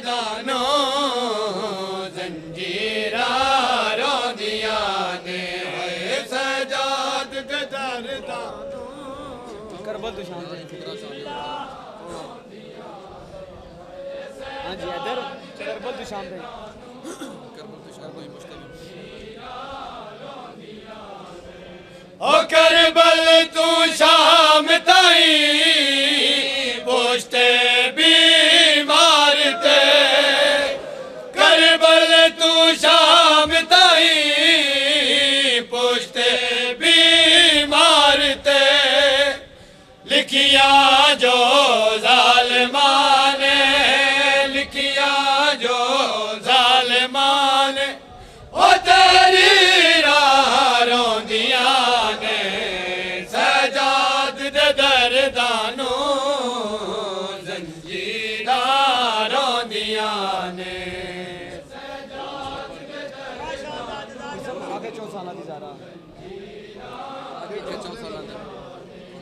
दानो जंजीरा रोदिया ने सजाद दर दानो करबल तो शाम हाँ जी इधर करबल तो शाम ओ करबल तू शाम ताई पोस्ते बीमार ते करबल तू शाम ताई पोस्ते बीमार ते लिखिया जो जालिमाने लिखिया जो जालिमाने ओ तेरी रोंदिया ने सजाद दे दरदानो जंजीरा रोंदिया ने आगे 4 साल दी ज़ारा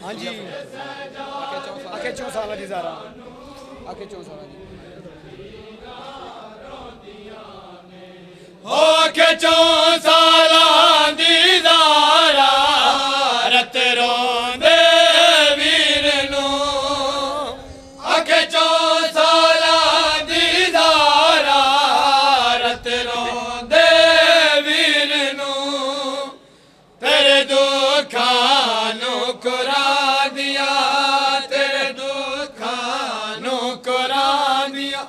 हाँ जी आगे 4 साल दी ज़ारा आगे 4 साल दी हो के 4 साल दी ज़ारा रत रोंदे वीर नू आगे 4 साल दी ज़ारा रत रोंदे वीर नू तेरे दुखां नू कुरा दिया तेरे दुखां नू कुरा दिया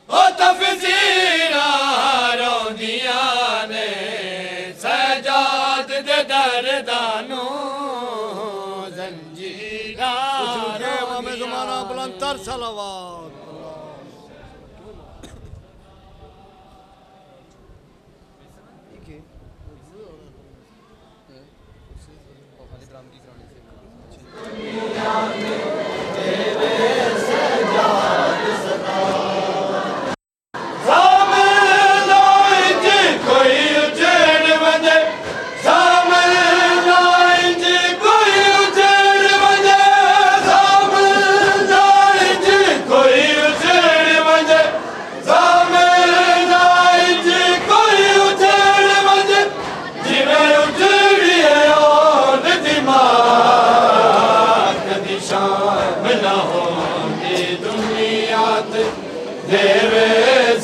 ओ तफसीरा रोंदिया ने सजाद दे दरदानो जंजीरा में ज़माना बुलंदतर सलावत देवे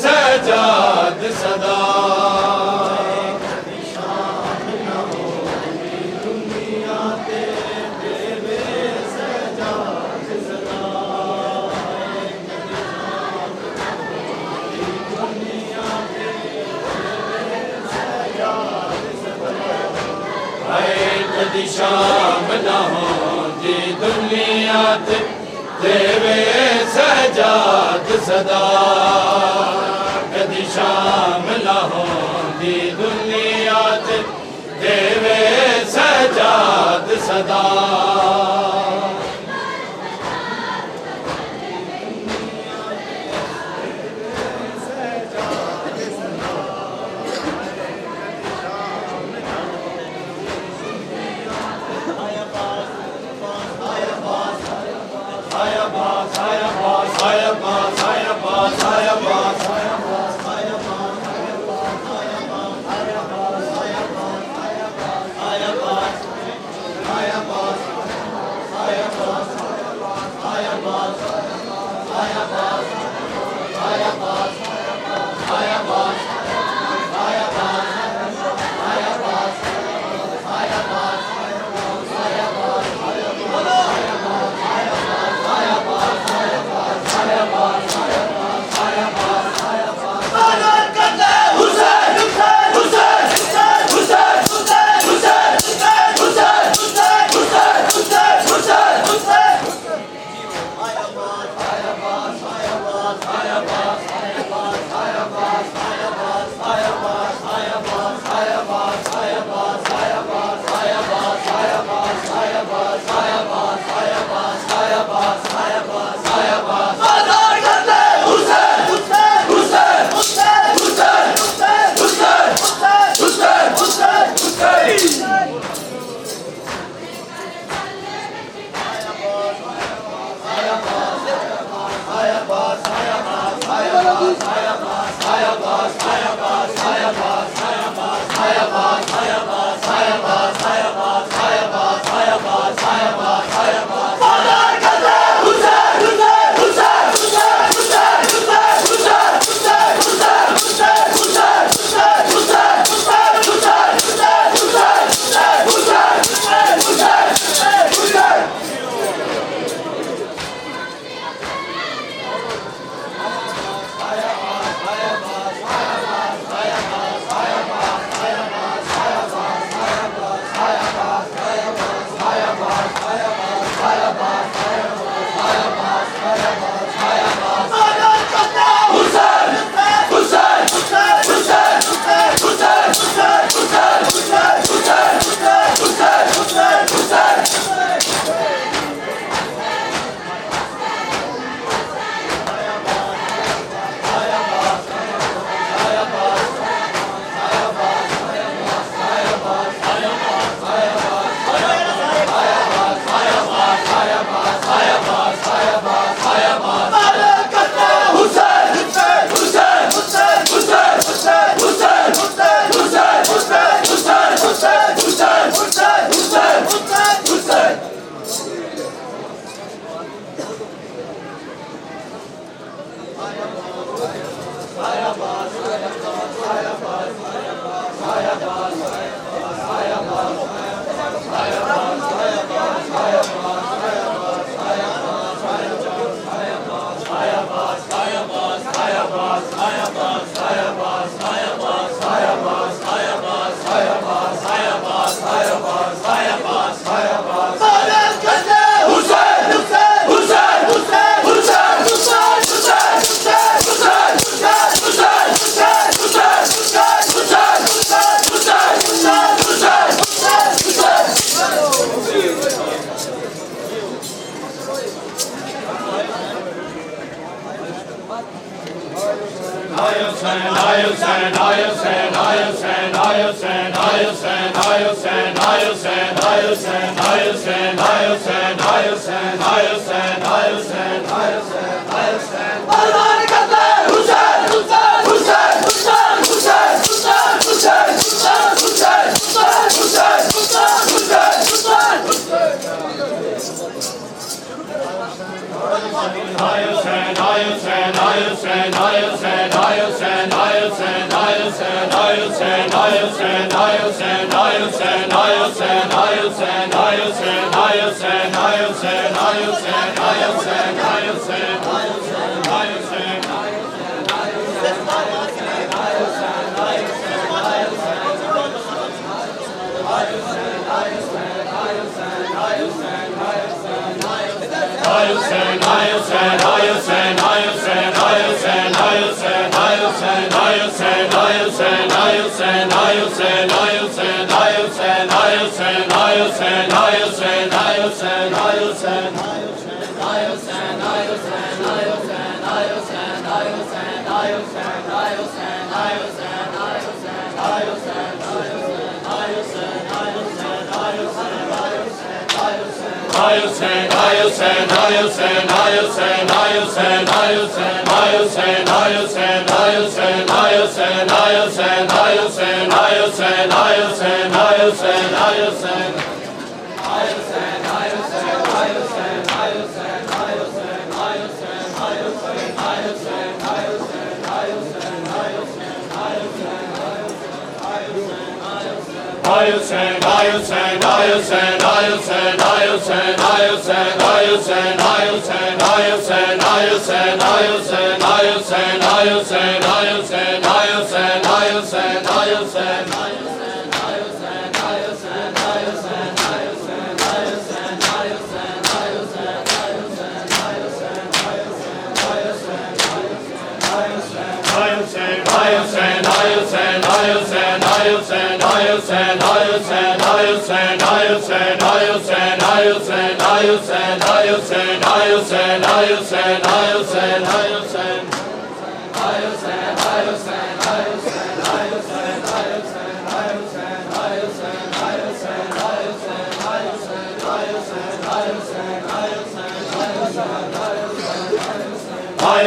सजाद सदा कदी शाम न होंदी दुनिया ते देवे सजाद सदा कदी शाम न होंदी दुनिया ते देवे सजाद सदा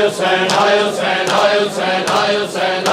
Hussein, Hussein, Hussein, Hussein,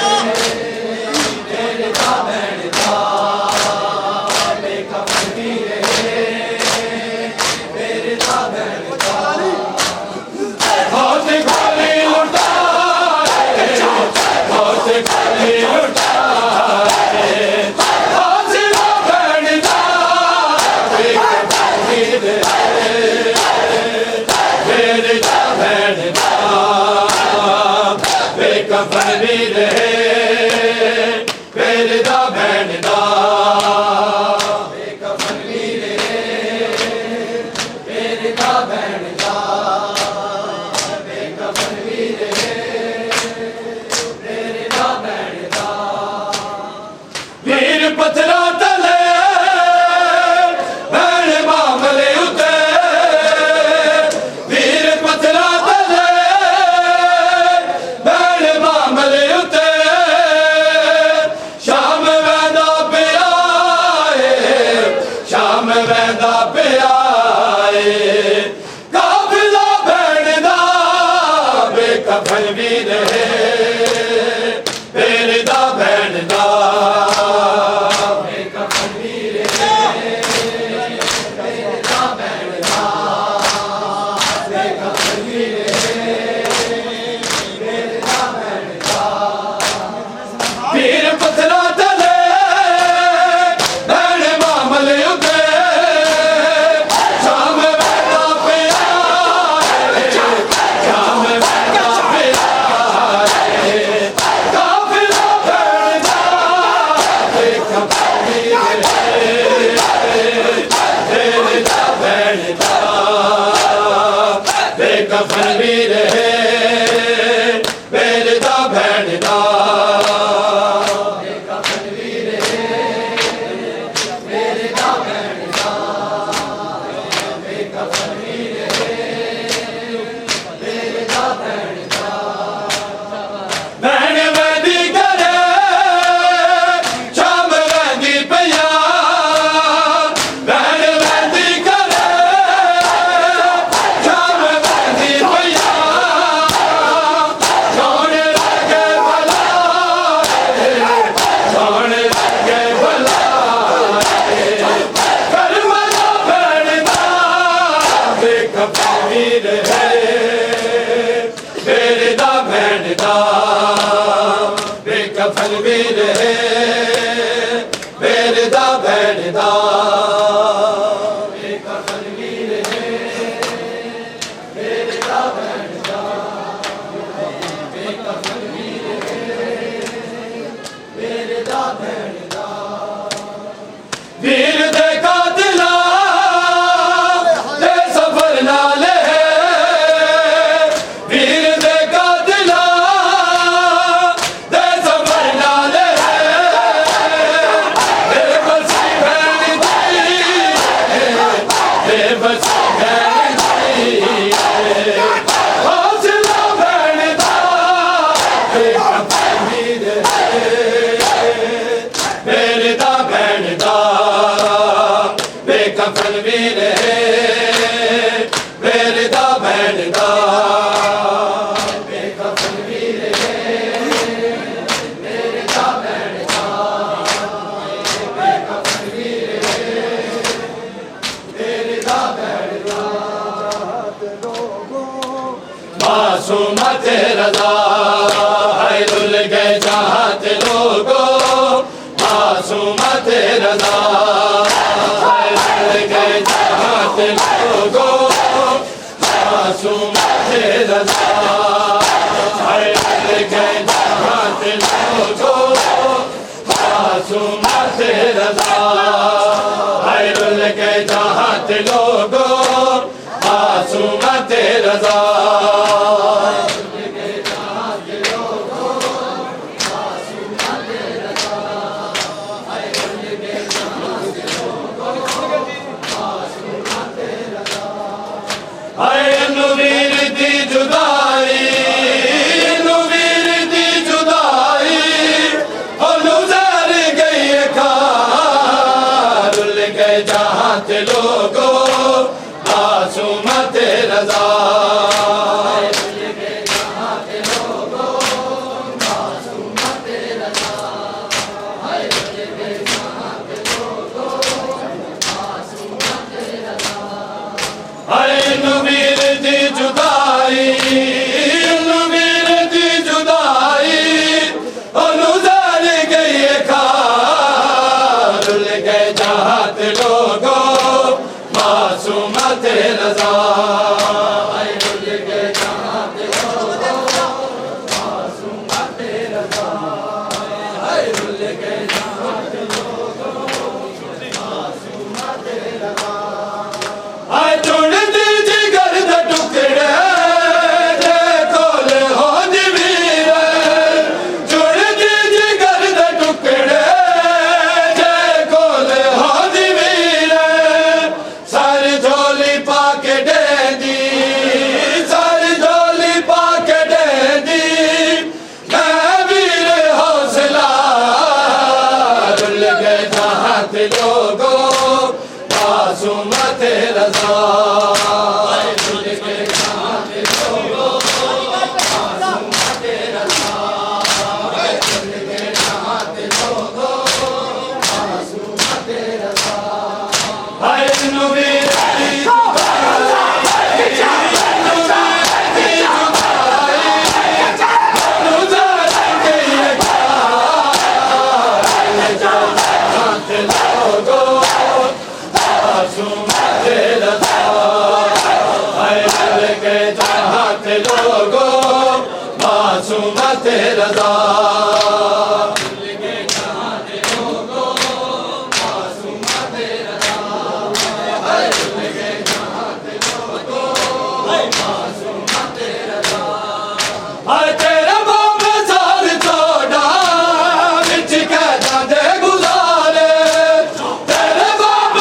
मासूमत रज़ा है रुल गए चाहत लोगों मासूमत रज़ा है रुल गए चाहत लोगों मासूमत रज़ा है रुल गए चाहत लोगों मासूमत रज़ा है रुल गए चाहत लोगों मासूमत रज़ा तेरे बाप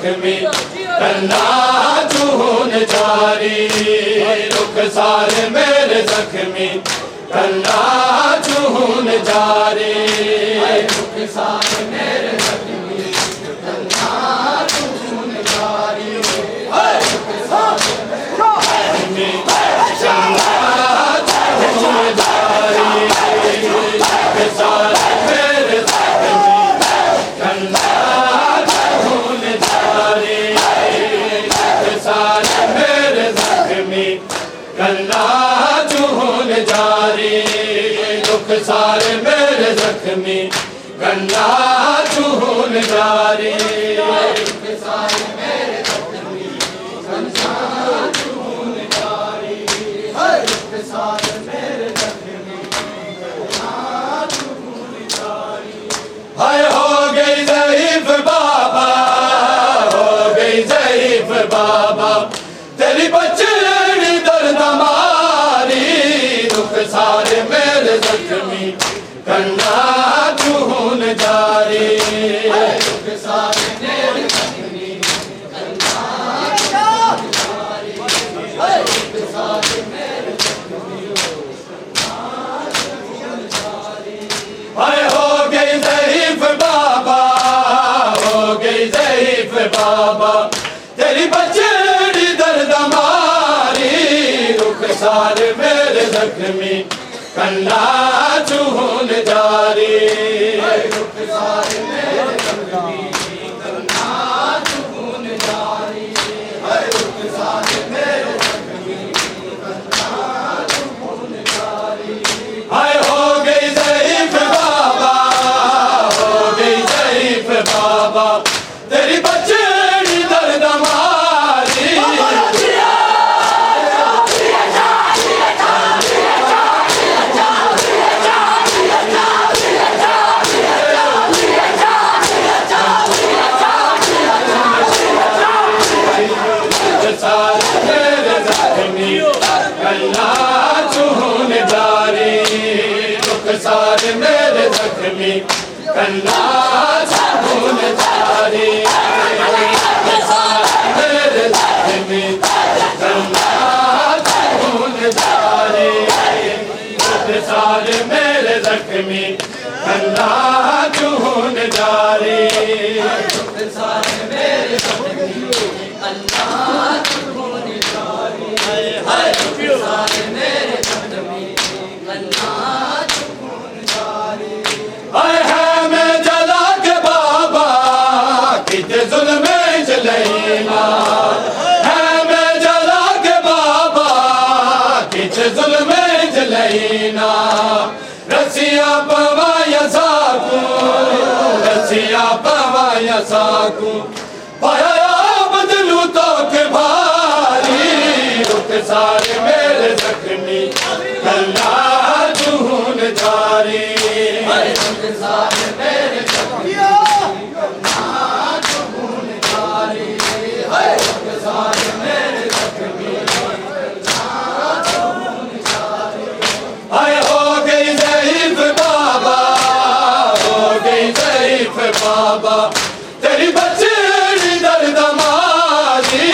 जख्मी करना चून जारी रुखसार मेरे जख्मी करना चून जारी रुखसार मेरे जख्मी करना चून जारी रुखसार जख्मी करना चून जारी रुखसार मेरे जख्मी करना चून जारी रुखसार मेरे जख्मी करना चून जारी रुखसार मेरे जख्मी करना चून जारी रुखसार मेरे जख्मी करना चून जारी रुखसार मेरे जख्मी करना चून जारी हाय हो गई ज़ईफ़ बाबा हो गई ज़ईफ़ बाबा तेरी बचड़ी दर्द मारी रुखसार मेरे जख्मी करना चून जारी रुखसार मेरे जख्मी करना चून जारी रुखसार मेरे जख्मी करना चून जारी हाय हो गई ज़ईफ़ बाबा हो गई ज़ईफ़ बाबा तेरी बचड़ी दर्द मारी रुखसार मेरे जख्मी करना चून जारी रुखसार मेरे जख्मी करना चून जारी रुखसार मेरे जख्मी करना चून जारी हाय हो गई ज़ईफ़ बाबा हो गई ज़ईफ़ बाबा तेरी बचड़ी दर्द मारी रुखसार मेरे जख्मी करना चून जारी रुखसार मेरे जख्मी करना चून जारी रुखसार मेरे जख्मी करना चून जारी रुखसार मेरे जख्मी करना चून जारी रुखसार मेरे जख्मी करना चून जारी रुखसार मेरे जख्मी करना चून जारी हाय है मैं जला के बाबा किते जुल्म जलैना है मैं जला के बाबा किते जुल्म जलैना रसिया पवाया साकू रसिया पवाया साकू पाया बदलू तो के भारी रुखसार मेरे जख्मी करना चून जारी रुखसार मेरे जख्मी करना चून जारी रुखसार मेरे जख्मी करना चून जारी हाय हो गई ज़ईफ़ बाबा हो गई ज़ईफ़ बाबा तेरी बचड़ी दर्द मारी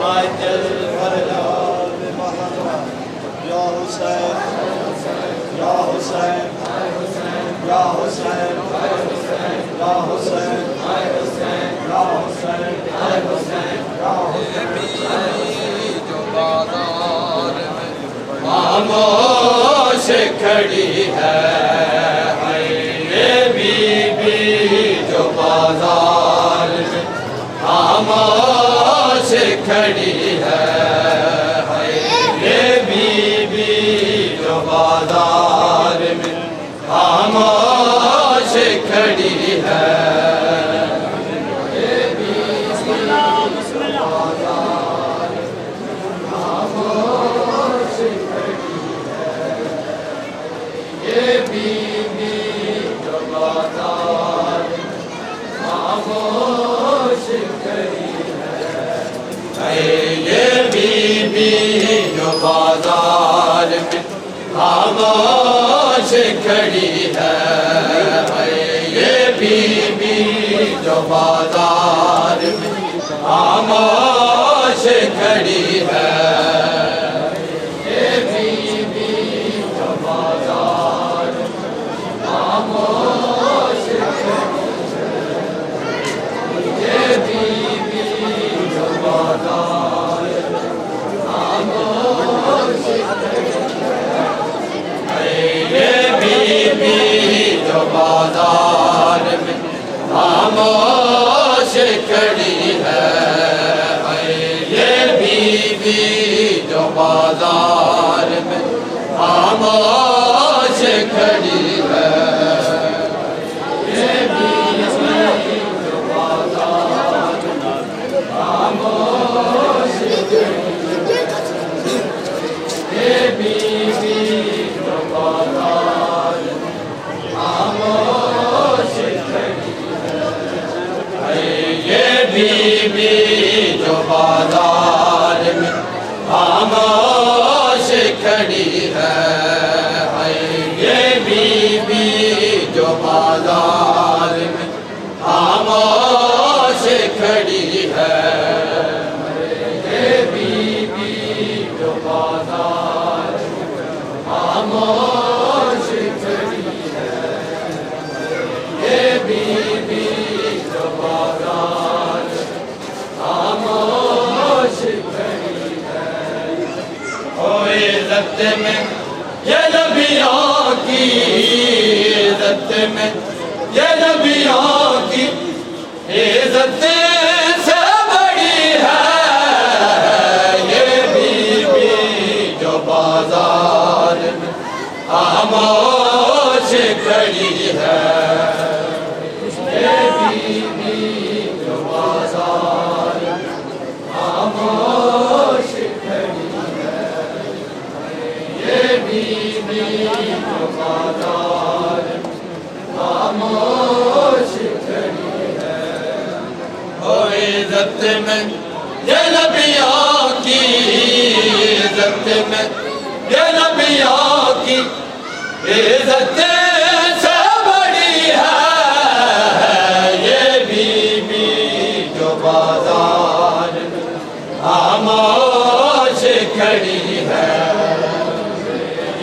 माइकल फरयाद महमद या हुसैन या हुसैन या हुसैन या हुसैन या हुसैन खामोश खड़ी है ये बीबी जो बाजार में खामोश खड़ी है ये बीबी जो बाजार में खामोश खड़ी है बाजार में खामोश खड़ी है ये बीबी जो बाजार में खामोश खड़ी है ये बीबी जो बाजार में खामोश ये बीबी जो बाजार ये बीबी जो बाजार में खामोश खड़ी है ये बीबी जो बाजार में खामोश खड़ी है ये बीबी जो बाजार में खामोश ये बीबी जो बाजार खामोश खड़ी है ये बीबी जो बाजार में खामोश खड़ी है ये बीबी जो बाजार में खामोश खड़ी है ये बीबी जो बाजार खामोश खड़ी है ये बीबी जो बाजार खामोश खड़ी है ओ इज़्ज़त में ये नबियों की इज़्ज़त में ये नबियों की इज़्ज़त से बड़ी है ये बीबी जो बाजार में खामोश खड़ी है ये बीबी जो बाजार में खामोश खड़ी है ये बीबी जो बाजार में खामोश खड़ी है ओ इज़्ज़त में ये नबियों की इज़्ज़त में ये नबियों की इज़्ज़त से बड़ी है ये बीबी जो बाजार में खामोश खड़ी है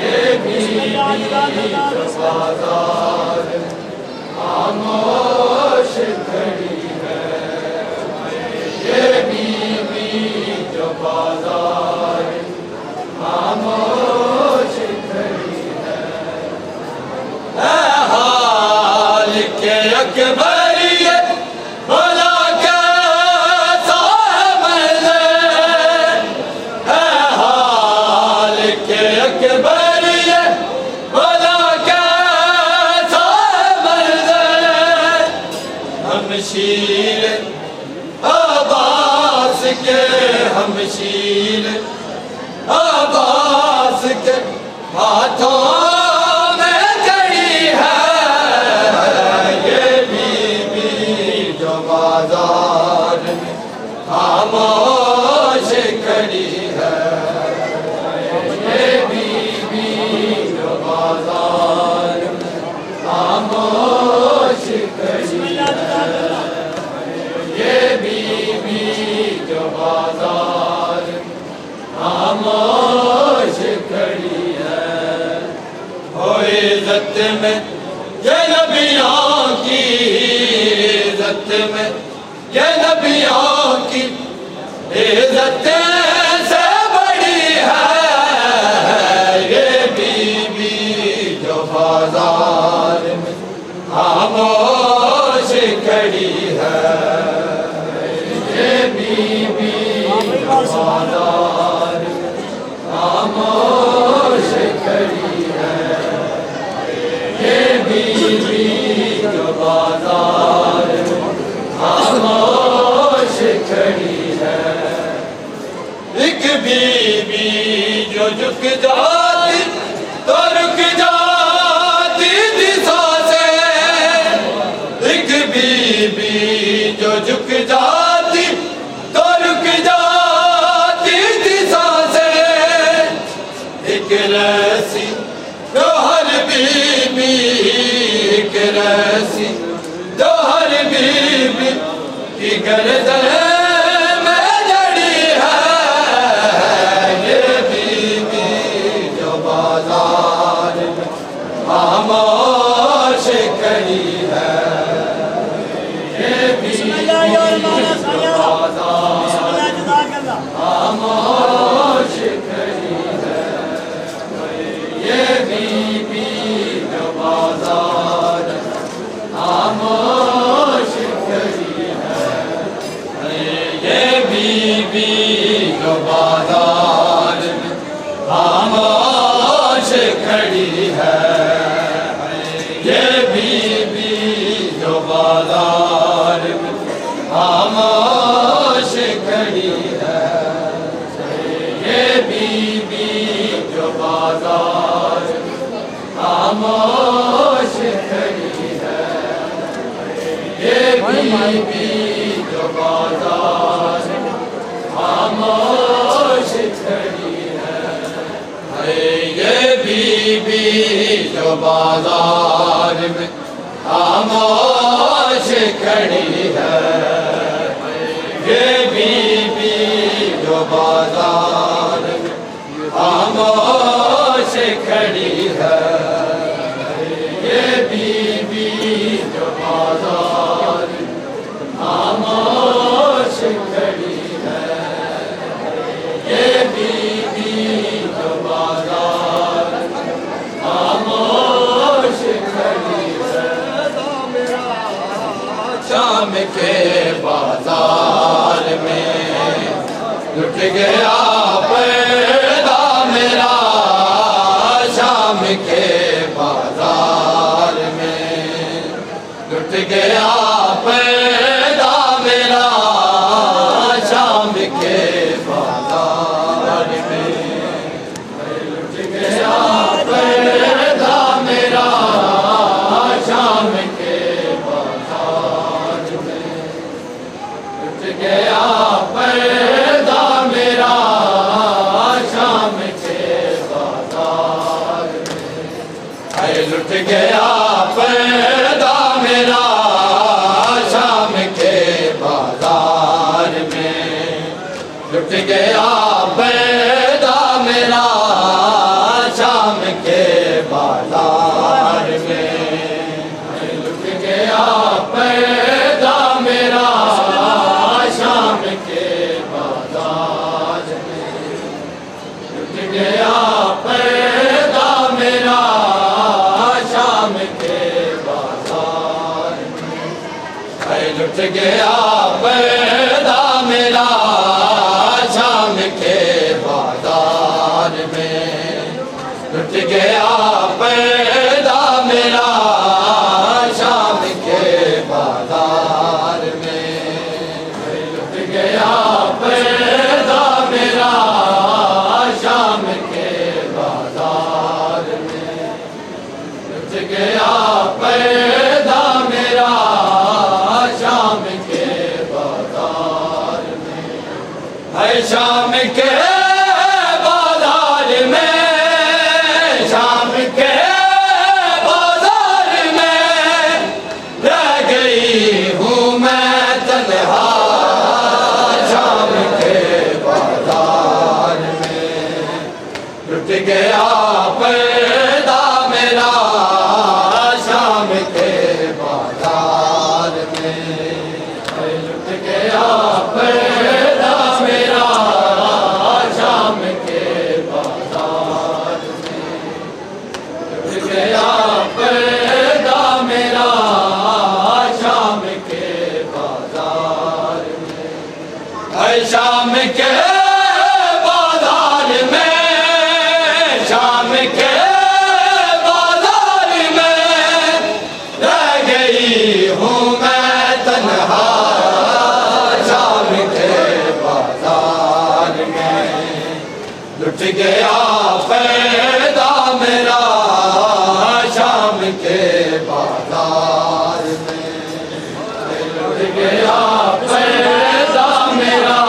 ये बीबी जो बाजार में खामोश खड़ी है ये बीबी जो बाजार में खामोश खड़ी है हाल के अकबर ये भला कैसा है हाल के अकबर ये भला कैसा हमशीर अब्बास के हमशीर अब्बास के हाथों में कड़ी है ये बीबी जो बाजार में खामोश खड़ी है ये बीबी जो बाजार में खामोश खड़ी है ये बीबी जो बाजार में, ये नबियों की इज्जत में, ये नबियों की इज्जत से बड़ी है ये बीबी जो बाजार में खामोश खड़ी है। ये बीबी जो बाजार में खामोश खड़ी है। ये बीबी जो बाजार में खामोश खड़ी है। एक बीबी जो झुक जाती तो रुक जाती थी सांसें। एक बीबी जो झुक जाती तो रुक जाती थी सांसें। एक रस्सी जो हर बीबी, एक रस्सी जो हर बीबी की गर्दन में जड़ी है। ये बीबी जो बाजार में खामोश खड़ी है। ये बीबी जो बाजार में खामोश खड़ी है। ये बीबी जो बाजार में खामोश खड़ी है। ये बीबी जो बाजार में खामोश खड़ी है। ये बीबी जो बाजार में खामोश खड़ी है। ये बीबी जो बाजार में खामोश खड़ी है। ये बीबी जो बाजार में खामोश खड़ी है। ये बीबी जो बाजार में खामोश खड़ी है। ये बीबी जो बाजार में खामोश खड़ी है। ये बीबी जो बाजार में खामोश खड़ी है। ये बीबी जो बाजार में खामोश खड़ी है। शाम के बाजार में लुट गया पैदा मेरा। शाम के बाजार में लुट गया पैदा मेरा। शाम के बाजार में लुट गया पैदा मेरा। शाम के बाजार में लुट गया पैदा मेरा। शाम के बाजार में लुट गया पैदा मेरा। शाम के बाजार में लुट गया पैदा मेरा। शाम के बाजार में लुट गया पैदा मेरा। शाम के बाजार में लुट गया पैदा मेरा। शाम के बाजार में लुट गया पैदा मेरा। शाम के बाजार में लुट गया पैदा मेरा। शाम के बाजार में लुट गया पैदा मेरा। शाम के बाजार में लुट गया पैदा मेरा। शाम के बाजार में है। शाम के बाजार में, शाम के बाजार में रह गई हूँ मैं तन्हा। शाम के बाजार में लुट गया पैदा मेरा। लुट गया पैदा मेरा शाम के बाजार में, लुट गया पैदा मेरा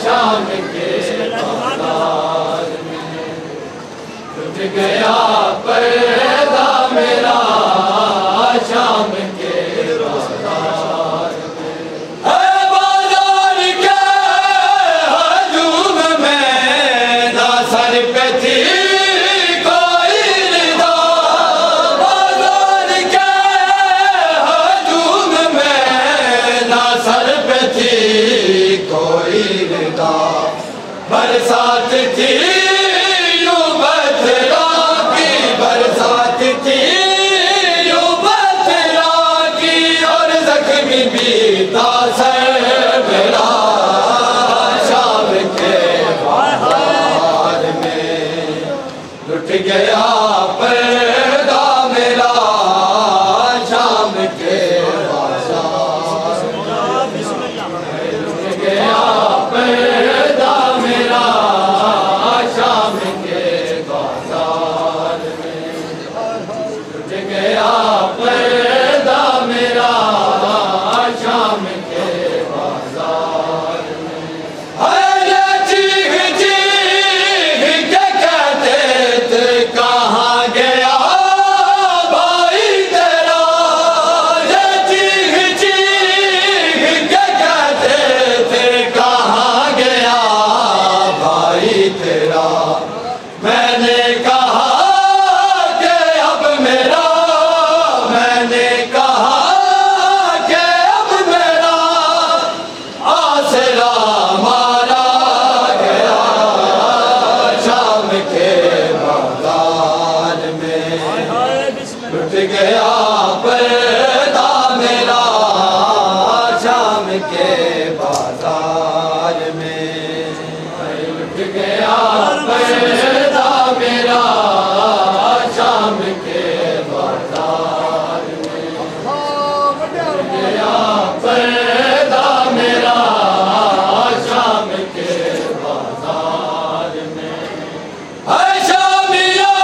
शाम के बाजार में, लुट गया पैदा मेरा शाम के बाजार में। है बाजार के हजूम में ना सर पे थी कोई निदा, बाजार के हजूम में ना सर पे थी कोई निदा, बरसात थी यूं बदला की, बरसात थी यूं बदला की, और जख्मी भी था सर मेरा शाम के बाजार में, लुट गया पैदा मेरा शाम के बाजार में, लुट गया पैदा मेरा शाम के बाजार में, लुट गया पैदा मेरा शाम के बाजार में। अरे चीख चीख के कहते थे कहाँ गया भाई तेरा, ये चीख चीख के कहते थे कहाँ गया भाई तेरा, मैंने कहा कि अब मेरा, मैंने कहा कि अब मेरा आसरा मारा गया शाम के बाजार में, लुट गया पैदा मेरा शाम के बाजार में, लुट गया पैदा मेरा शाम के बाजार में, लुट गया पैदा मेरा शाम के बाजार में। है शामियों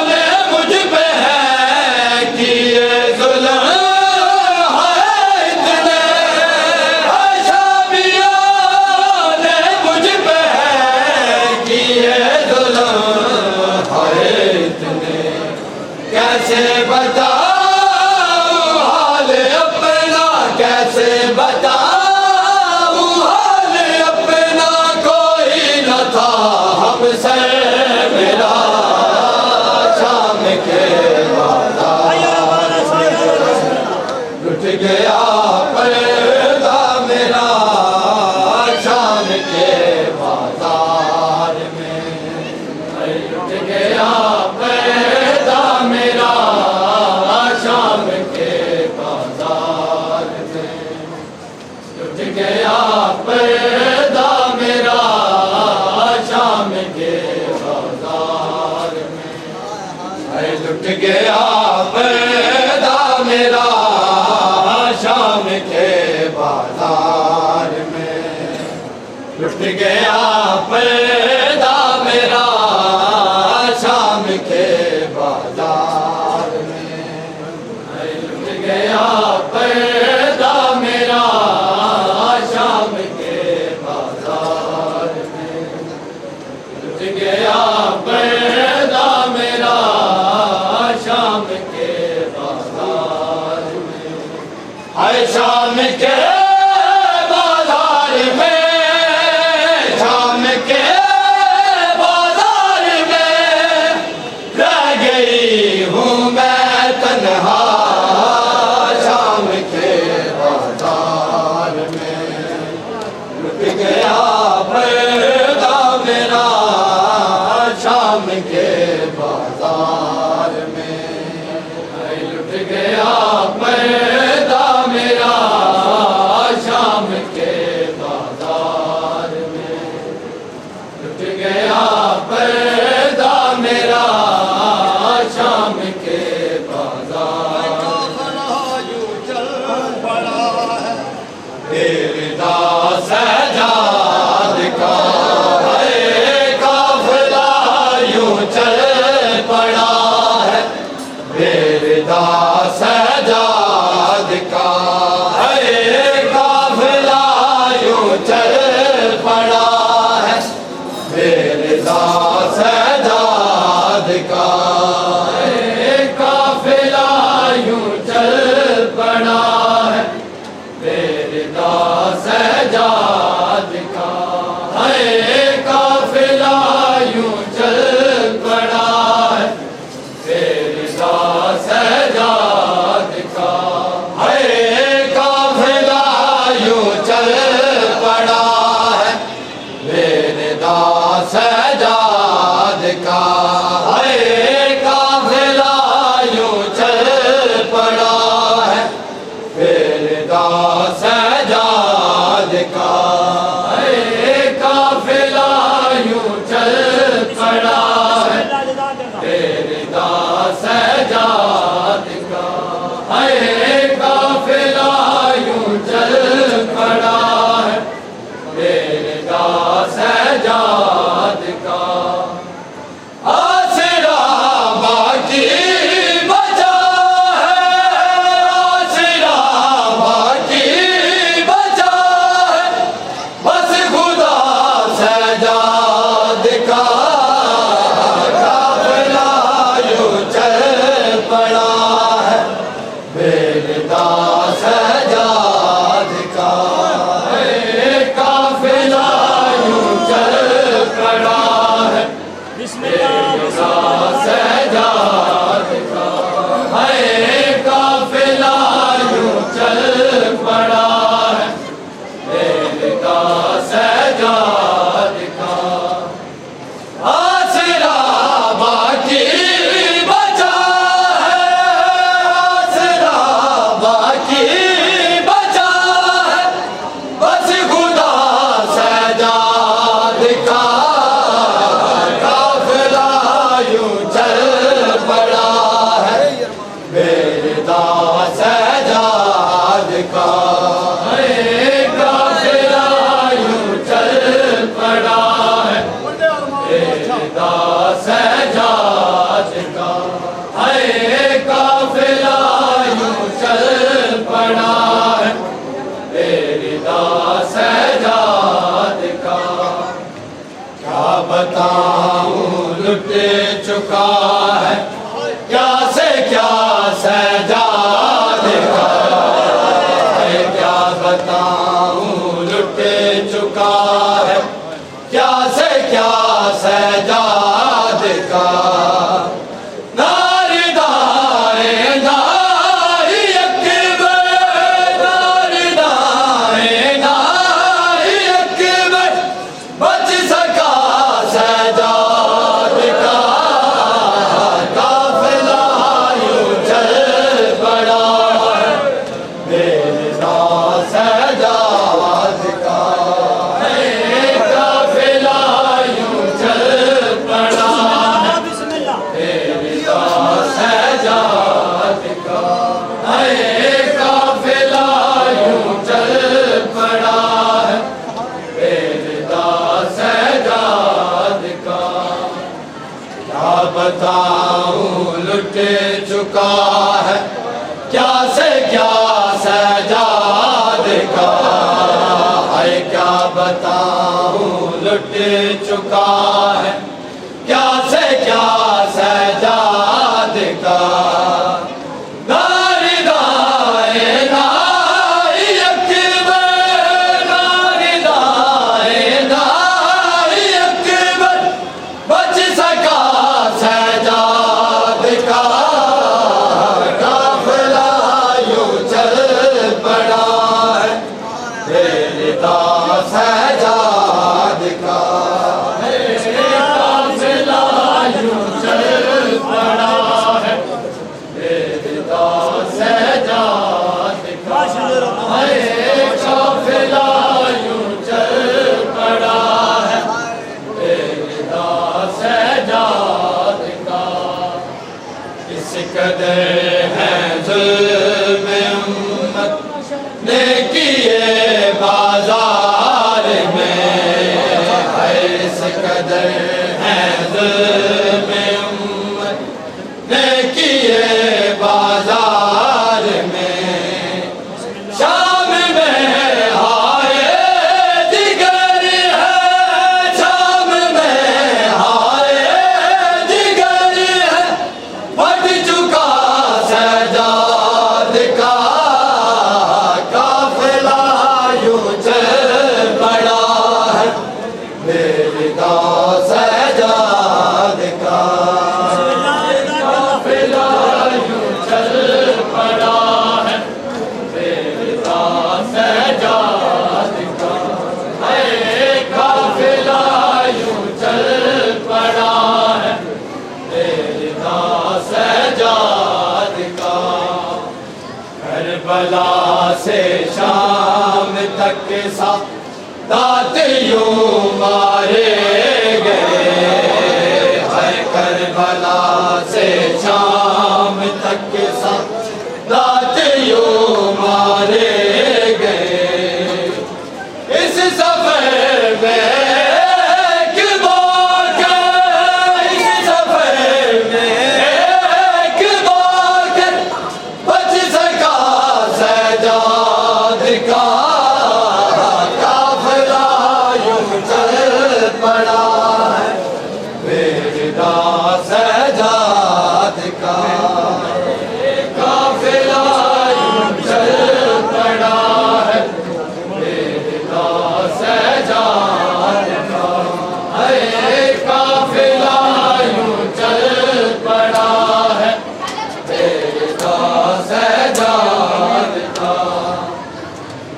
ने मुझ पे है किए जुल्म है इतने, है शामियों ने मुझ पे है किए जुल्म है इतने, कैसे बताऊं हाल अपना, कैसे बताऊं हाल अपना, कोई न था हमसे मेरा शाम के बाजार में, लुट गया पैदा मेरा शाम के बाजार में, लुट गया पैदा मेरा शाम के बाजार में, लुट गया पैदा मेरा शाम के बाजार में, लुट गया पैदा मेरा शाम के बाजार में, लुट गया पैदा मेरा शाम के बाजार में, लुट गया पैदा मेरा शाम के बाजार में, लुट गया पैदा मेरा शाम के बाजार में। हाय शाम के बाजार में, शाम के बाजार में रह गई हूँ मैं तन्हा शाम के बाजार में, लुट गया पैदा मेरा शाम के बाजार में, लुट गया पैदा मेरा शाम के बाजार में, लुट गया पैदा मेरा शाम के बाजार में। सजाद का है बताऊं लुट चुका है क्या से क्या सजाद का, क्या बताऊं लुट चुका है क्या से क्या सजाद का। बताऊं लुट चुका है क्या से क्या सजाद का, है क्या बताऊं लुट चुका है क्या से क्या सजाद का। कदर है ज़ुल्म उम्मत ने किए बाजार में, इस कदर है ज़ुल्म उम्मत ने किए बाजार में। शाम में हाय जिगर है, शाम में हाय जिगर है, फट चुका सजाद का काफिला यूं चल पड़ा है बेरिदा सजाद का, काफिला यूं चल पड़ा है बेरिदा सजाद का, काफिला यूं चल पड़ा है बेरिदा सजाद का। करबला से शाम तक सादात यूं मारे गए, करबला से शाम तक सादात यूं मारे गए। इस सफर में सजाद का काफिला यूं चल पड़ा है बेरिदा सजाद का, काफिला यूं चल पड़ा है बेरिदा सजाद का।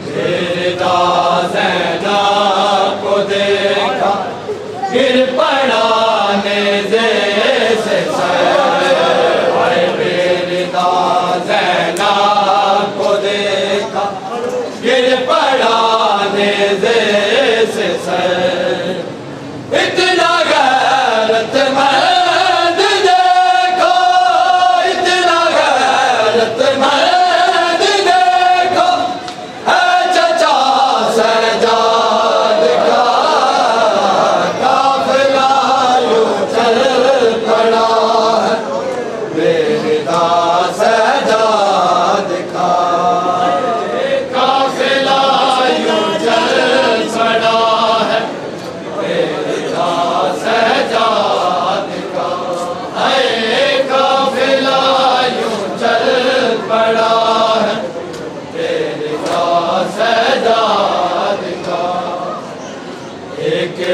बेरिदा ज़ैनब को देखा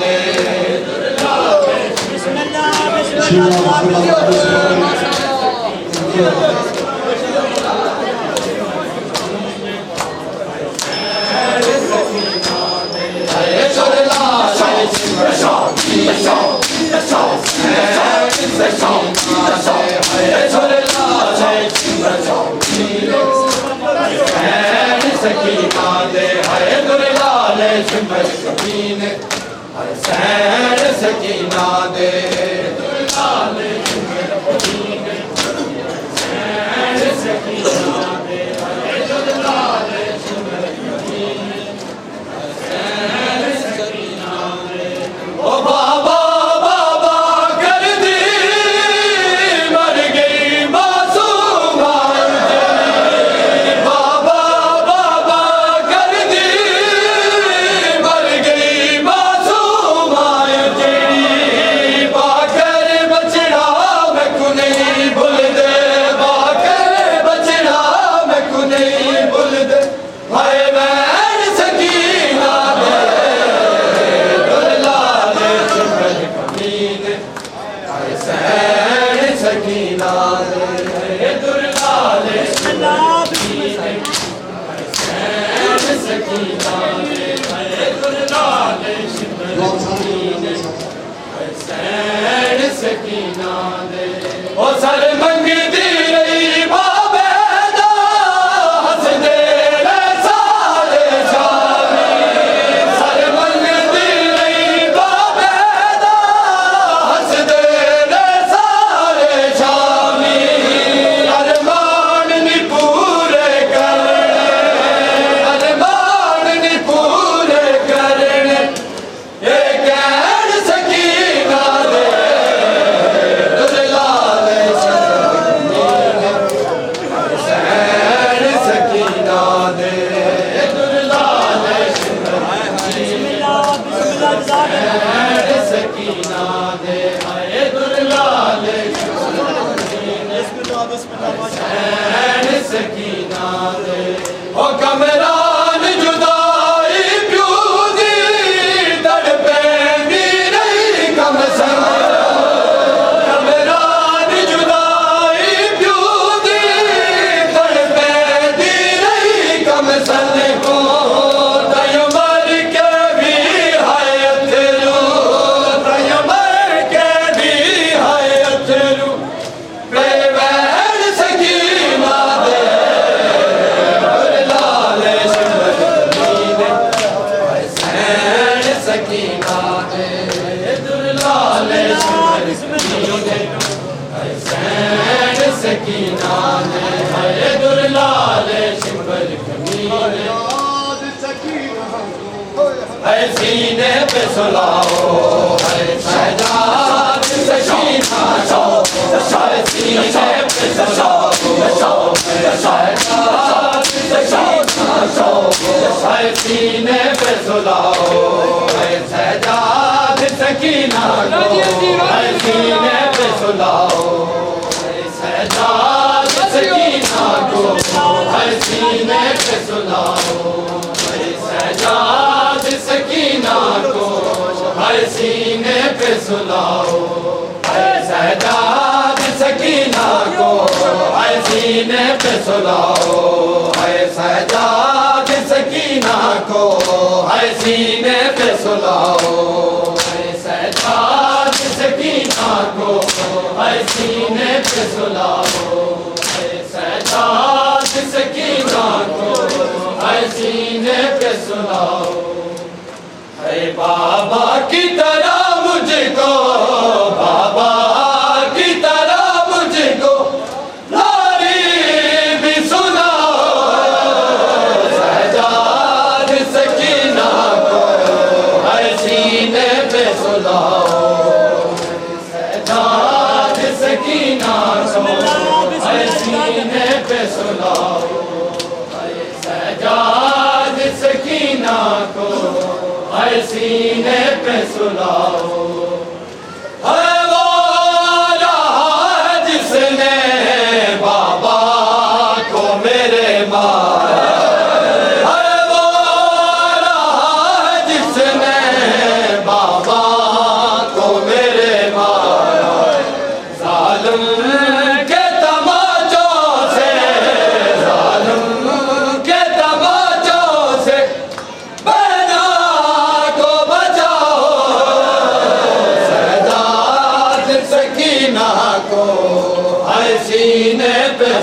दे सकीना दे हाय दुर्लाल सिमर कमीने सैन सकीना दे दुर्लाल सिमर कमीने सैन सकीना दे हाय दुर्लाल सिमर कमीने सैन सकीना दे ओ बाबा बाबा कर दी मर गई मासूम बाबा बाबा कर दी मर गई मासूम तेरी बाकर बचड़ा मैं को नहीं भूल दे बाकर बचड़ा मैं को नहीं भूल दे हाय वैन सकीना दे दुर्लाल सिमर कमीने हाय सैन सकीना दे दुर्लाल सिमर कमीने हाय सैन सकीना दे दुर्लाल सिमर कमीने हाय सैन सकीना दे ओ सर मंगदी रही बाबेदा हंस दे रे सारे शामी सर मंगदी रही बाबेदा हंस दे रे सारे शामी अरमान नी पूरे करने अरमान नी पूरे करने ये कैन सकीना दे दुर्लाल सैन सकीना दे दुर्लाल सैन सकीना दे हाय दुर्लाल सैन सकीना दे ओ कमरान जुदाई प्यू दी तड़पेंदी रही कम संग कमरान जुदाई प्यू दी तड़पेंदी रही कम संग को तय मर के भी हाय अथरू तय मर के भी हाय अथरू वैन सकीना दे दुर्लाल सिमर कमीने हाय सैन सकीना दे दुर्लाल सिमर कमीने हाय सैन सकीना दे हाय दुर्लाल सिमर कमीने हाय सीने पे सुलाओ हाय सजाद सकीना शो हाय सीने पे सुलाओ सजाद सकीना शो हाय सीने पे सुलाओ हाय सजाद सकीना को हाय सीने पे सुलाओ हाय सजाद सकीना को हाय सीने पे सुलाओ हाय सजाद सकीना को हाय सीने पे सुलाओ हाय सजाद सकीना को हाय सीने पे सुलाओ हाय सजाद सकीना को हाय सीने पे सुलाओ हाय सजाद सकीना को हाय सीने पे सुलाओ हाय सजाद सकीना को हाय सीने पे सुलाओ हाय बाबा की तरह मुझको बाबा की तरह मुझको लारी भी सुनाओ सजाद सकीना को हाय सीने पे सुलाओ सजाद सकीना को हाय सीने पे सुलाओ हाय सजाद सकीना को हाय सीने पे सुलाओ है वो रहा जिसने बाबा को मेरे मारा है वो रहा जिसने बाबा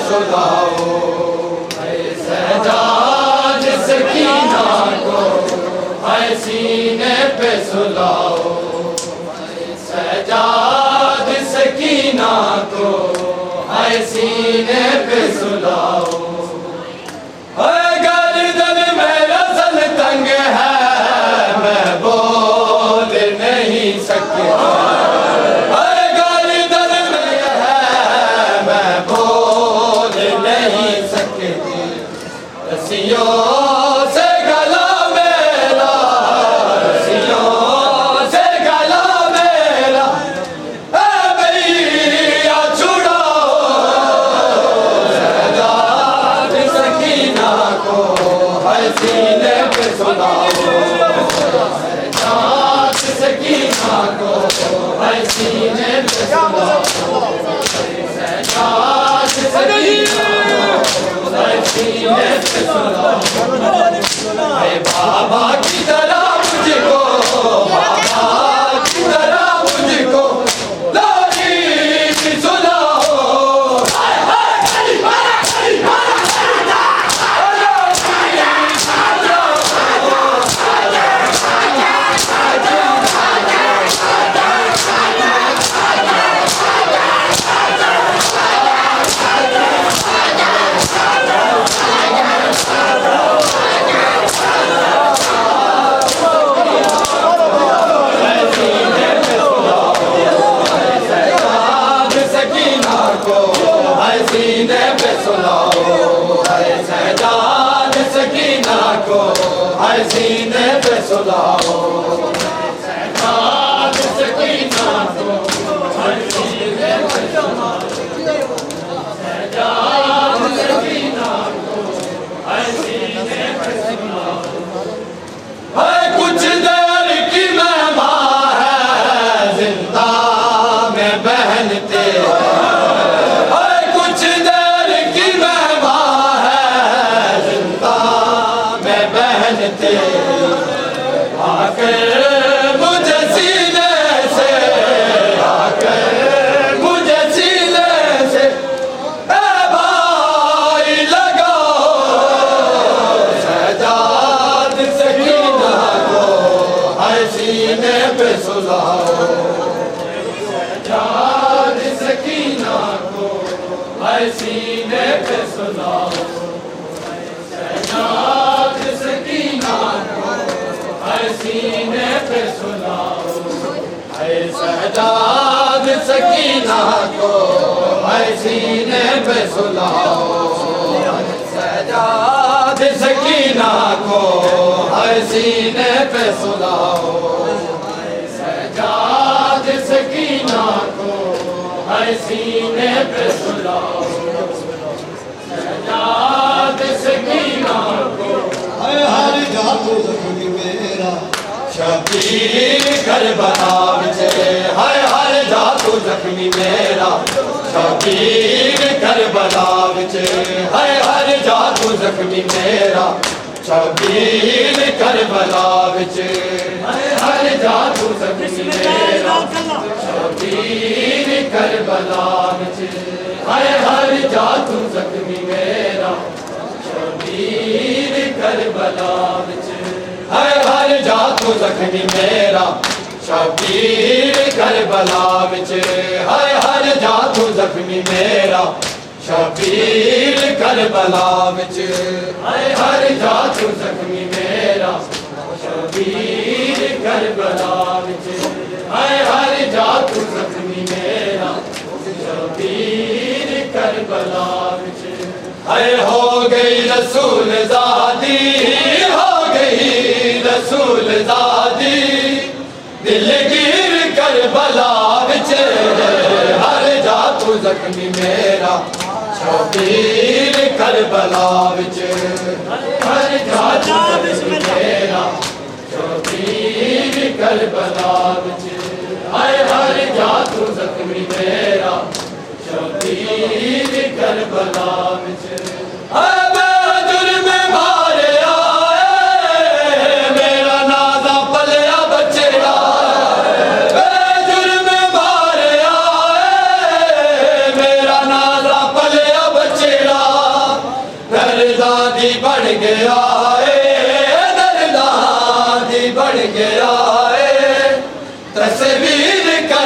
सुलाओ, सजाद सकीना को है सीने पे सुलाओ, सजाद सकीना को है सीने पे सुलाओ। गर्दन मेरा सल तंग है, मैं बोल नहीं सकता, गर्दन में है मैं बोल नहीं सकती, रस्सियों से गला मेरा, रस्सियों से गला मेरा, भैया छुड़ाओ, सजाद सकीना को है सीने पे सुलाओ, सजाद सकीना को है सीने पे सुलाओ, सजाद सकीना को है सीने पे सुलाओ। बाबा की तरह मुझको, बाबा की तरह मुझको लारी की सुलाओ, सीने पे सुलाओ, सजाद सकीना को है सीने पे सुलाओ, सजाद सकीना को है सीने पे सुलाओ, सजाद सकीना को है सीने पे सुलाओ। है कुछ देर की मेहमान है जिंदा में बहन तेरे, आकर मुझे सीने से, आकर मुझे सीने से भाई लगाओ, सजाद सकीना को है सीने पे सुलाओ, सजाद सकीना को है सीने पे सुलाओ, सजाद सकीना को है सीने पे सुलाओ, है सजाद सकीना को है सीने पे सुलाओ, सजाद सकीना को है सीने पे सुलाओ, सजाद सकीना को है सीने पे सुलाओ, सजाद सकीना को हर जातो जख्मी मेरा शबीर करबला विच, हाय हर जातो जख्मी मेरा शबीर करबला विच, हाय हर जातो जख्मी मेरा शबीर करबला विच, हाय हर जातो जख्मी मेरा शबीर करबला विच, हाय हर जातो जख्मी मेरा शबीर करबला विच, हाय हर जातो जख्मी मेरा शबीर करबला विच, हाय हर जातो जख्मी मेरा शबीर करबला विच, हाय हर जातो जख्मी मेरा शबीर करबला विच, हाय हर जातो जख्मी मेरा शबीर करबला विच, हाय हो गई रसूल ज़ादी, हो गई रसूल ज़ादी, दिलगीर करबला विच, हर जातो जख्मी मेरा शबीर करबला विच, हर जातो जख्मी मेरा शबीर करबला विच, हाय हर जातो जख्मी मेरा शबीर करबला विच, जुर्म मारे आए मेरा नाज़ा पलिया बचेड़ा, जुर्म मारे आए मेरा नाज़ा पलिया बचेड़ा।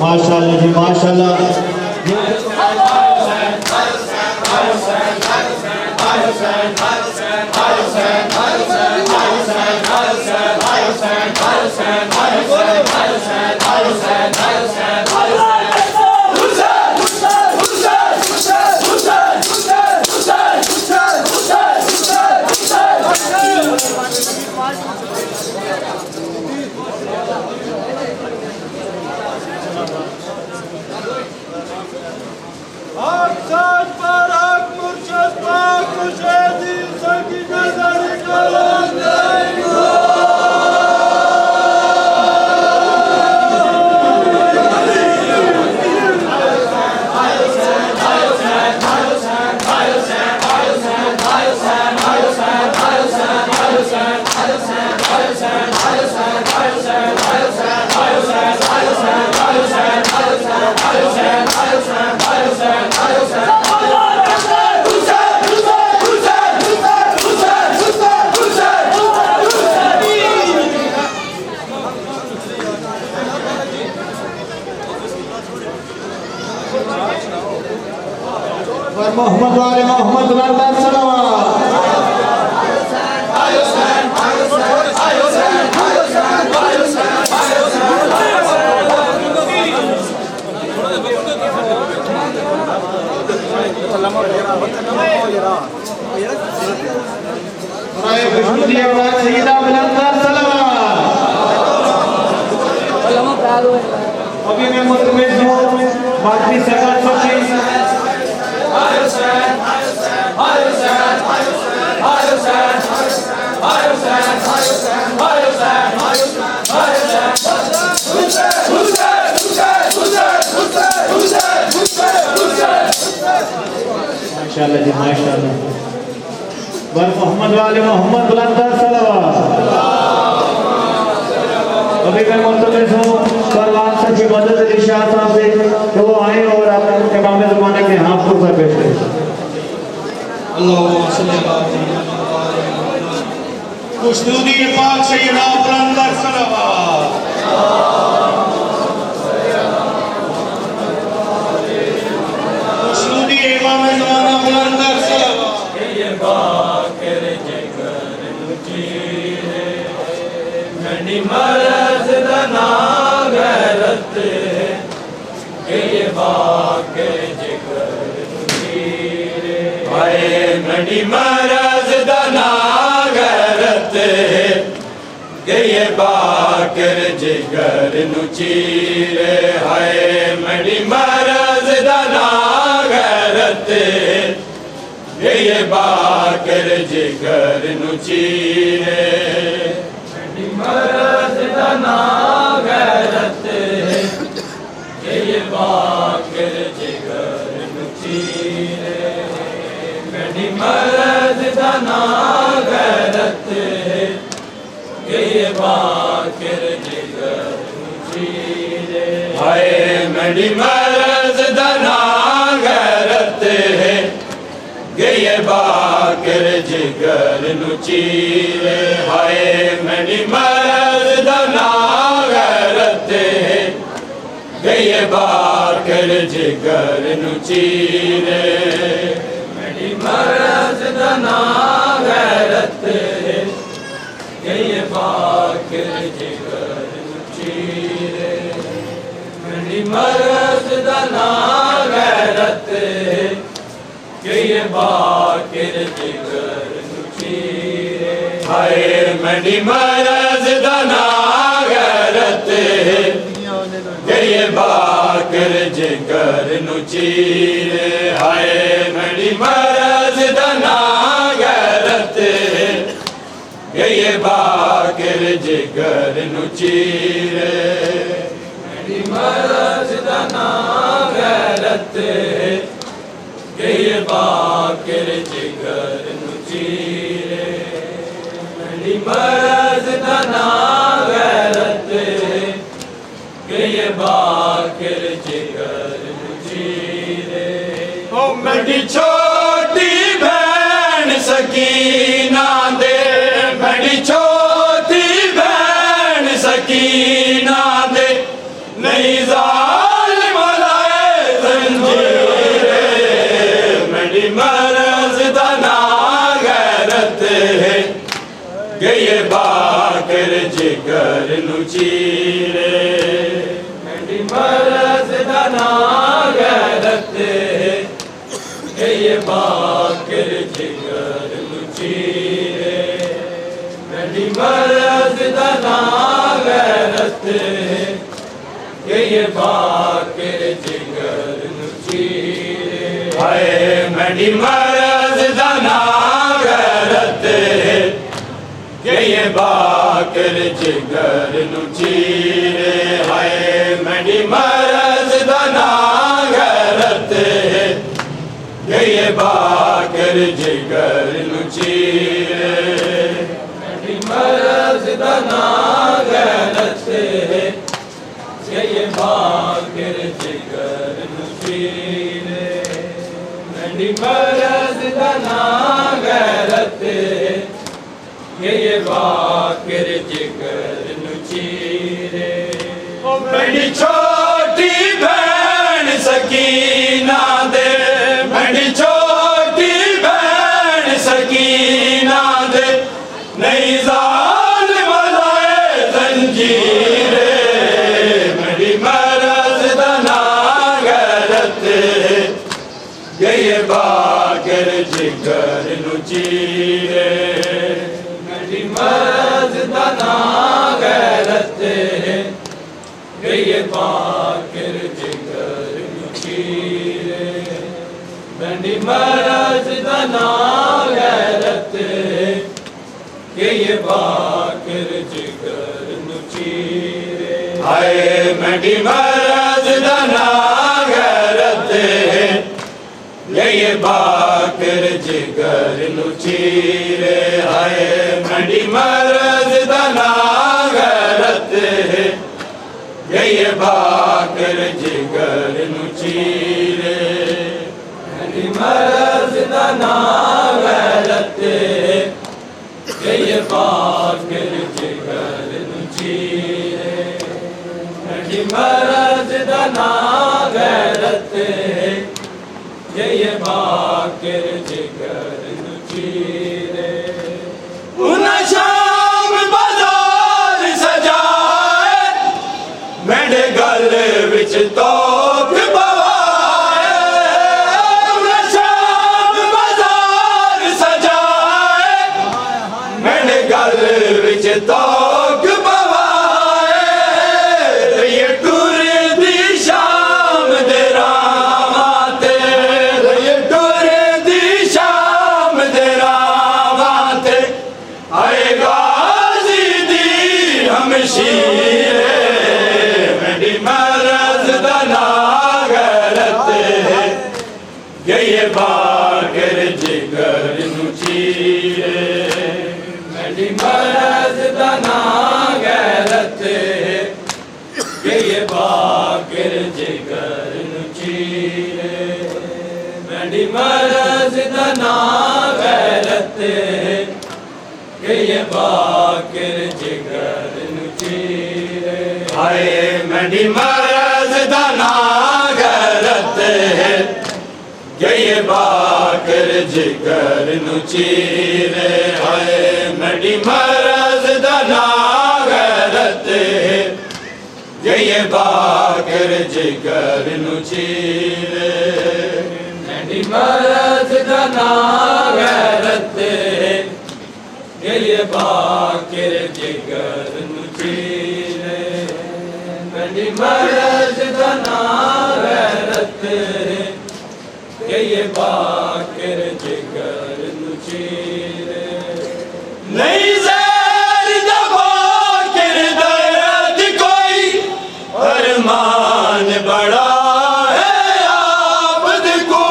माशाल्लाह जी माशाल्लाह। मोहम्मद वाले मोहम्मद अभी मैं मुतमिन हूँ बाकी सरकार माशाल्लाह जी माशाल्लाह। बर मोहम्मद वाले मोहम्मद बुलंदर सलवात। अभी मैं मुतमिन हूँ परवान सचिव मदद अली शाह साहब से तो वो आए और आप इमाम ज़माने के हाथ को कर बैठे। खुशनूदी पाक सैयदा बुलंदर सलवात। खुशनूदी इमाम ज़माना बुलंदर सलवात। ये बाकर जिगर मुजीरे मनी मरज़ दना गैरत ये बाकर जिगर मुजीरे हाय मनी मरज़ दना गैरत ये बाकर जिगर नुचीरे हाय मनी मरज़ दना गैरत ये बाकर जिगर नुचीरे मरज़ दना गैरत ये बाकर जिगर नुचीरे मेरी मरज़ दना गैरत ये बाकर जिगर नुचीरे हाय मेरी मरज़ दना गैरत ये बाकर जिगर नुचीरे हाय मेरी मरज़ दना गैरत ये बाकर जिगर नुचीरे मेरी मरज़ दना गैरत ये बाकर जिगर नुचीरे मेरी मरज़ दना गैरत ये बाकर जिगर नुचीरे हाय मेरी मरज़ दना गैरत ये बाकर जिगर नुचीरे हाय मेरी मरज़ दना गैरत ये बाकर जिगर नुचीरे मेरी मरज़ दना गैरत ये बाकर जिगर नुचीरे मेरी मरज़ दना गैरत ये बाकर जिगर नुचीरे ओ मेरी छोटी बहन सकीना दे मेरी छोटी बहन सकीना दे नहीं जा मेरी मर्ज़ दा ना गैरत है गई बाकर जिगर नु चीरे मेरी मर्ज़ दा ना गैरत है गई बाकर जिगर नु चीरे मेरी मर्ज़ दा ना गैरत है गई बाकर जिगर नु चीरे हाय मेरी मर्ज़ दा ना गैरत है गई बाकर जिगर नु चीरे हाय मेरी मर्ज़ दा ना गैरत है गई बाकर जिगर नु चीरे मेरी मर्ज़ दा ना गैरत है गई बाकर जिगर नु चीरे मेरी मर्ज़ दा ना गैरत है गई बाकर जिगर नु चीरे मेरी छोटी बहन सकीना दे मेरी छोटी बहन सकीना दे नहीं ज़ालिम लाए ज़ंजीरे मेरी मर्ज़ दा ना गैरत है गई बाकर जिगर नु चीरे मेरी मर्ज़ दा ना गैरत है गई बाकर जिगर नु चीरे मेरी मर्ज़ दा ना गैरत है गई बाकर जिगर नु चीरे हाय मेरी मर्ज़ दा ना गैरत है गई बाकर जिगर नु चीरे हाय मेरी मर्ज़ दा ना गैरत है गई बाकर जिगर नु चीरे मेरी मर्ज़ दा ना गैरत है गई बाकर जिगर नु चीरे मेरी मर्ज़ दा ना गैरत है गई बाकर जिगर नु चीरे उन शाम बाजार सजाए मेरे गल विच तोख पवाए उन शाम बाजार सजाए मेरे गल विच तोख पवाए ये टुर दी शाम दे रामाते ये टुर दी शाम दे रामाते आए गाजी दी हमशीरे मेरी मर्ज़ दा ना गैरत है गई बाकर जिगर नु चीरे मेरी मर्ज़ दा ना गैरत है गई बाकर जिगर नु चीरे मेरी मर्ज़ दा ना गैरत है गई बाकर जिगर नु चीरे हाय मेरी मर्ज़ दा ना गैरत है गई बाकर जिगर नु चीरे हाय मेरी मर्ज़ दा ना गैरत है गई बाकर जिगर नु चीरे मेरी मर्ज़ दा ना गैरत है गई बाकर जिगर नु चीरे मेरी मर्ज़ दा ना गैरत है गई बाकर जिगर नु चीरे नहीं ज़हर दा बाकर दर्द कोई अरमान बड़ा है आबद को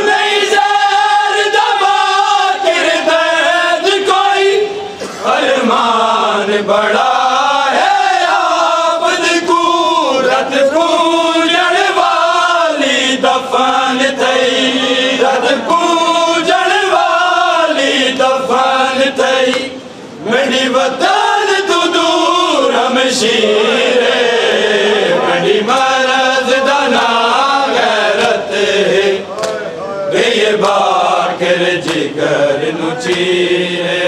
नहीं ज़हर दा बाकर दर्द कोई अरमान बड़ा है आबद को रत पूजन वाली दफन थई रत पूजन वाली दफन थई मेरी वतन तू दूर हमशीरे मेरी मर्ज़ दा ना गैरत है गई बाकर जिगर नु चीरे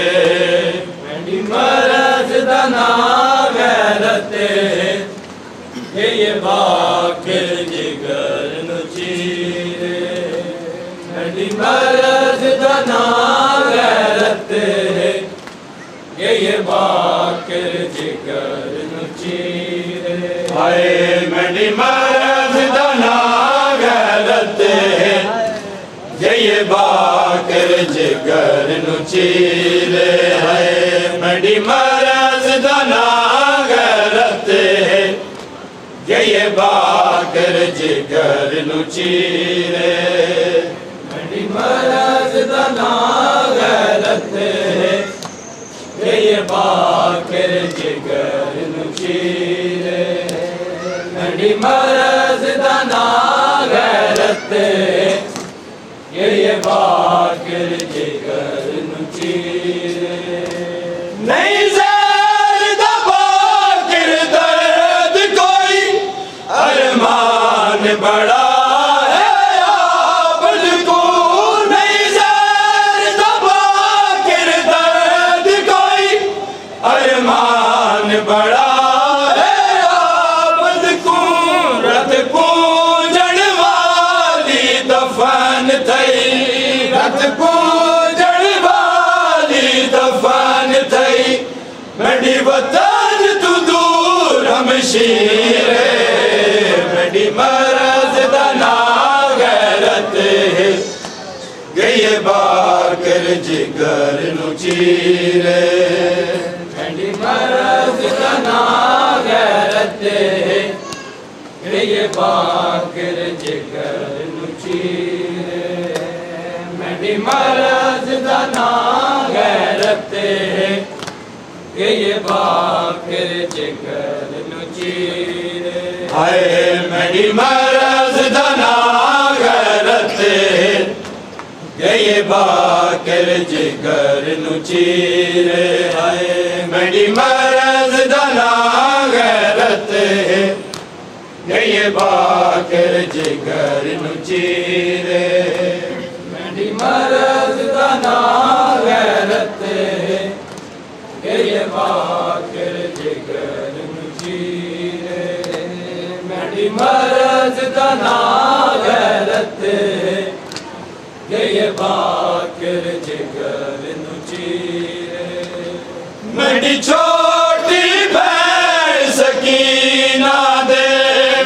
मेरी मरज दा नाम गैरत ये बाकिर जिगर नु चीरे मेरी मरज दा नाम गैरत ये बाकिर जिगर नु चीरे हाय मेरी मरज दा नाम गैरत ये बाकिर जिगर नु चीरे है मेरी मरज दा नाम गैरत ये बाकिर जिगर नु चीरे मेरी मरज दा नाम गैरत ये बाकिर जिगर नु चीरे मेरी मरज दा नाम गैरत ये बाकिर जिगर नु चीरे नहीं ज़हर दा बाकिर दर्द कोई अरमान बड़ा है आबद को नहीं ज़हर दा बाकिर दर्द कोई अरमान बड़ा है आबद को रत को दफन थई रत को जड़वाली दफन थई मेरी वतन तू दूर हमशीरे मेरी मरज दा नाम गैरत गई बाकिर जिगर नु चीरे मेरी मरज दा नाम गैरत ये बाकिर जिगर नु चीरे मेरी मरज दा नाम गैरत ये बाकिर जिगर नु चीरे हाय मेरी मरज दा नाम गैरत ये बाकिर जिगर नु चीरे हाय मेरी मरज दा नाम गैरत ये बाकिर जिगर नु चीरे मेरी मरज दा नाम गैरत ये बाकिर जिगर नु चीरे मेरी मरज दा नाम गैरत ये बाकिर जिगर नु चीरे मेरी छोटी बहन सकीना दे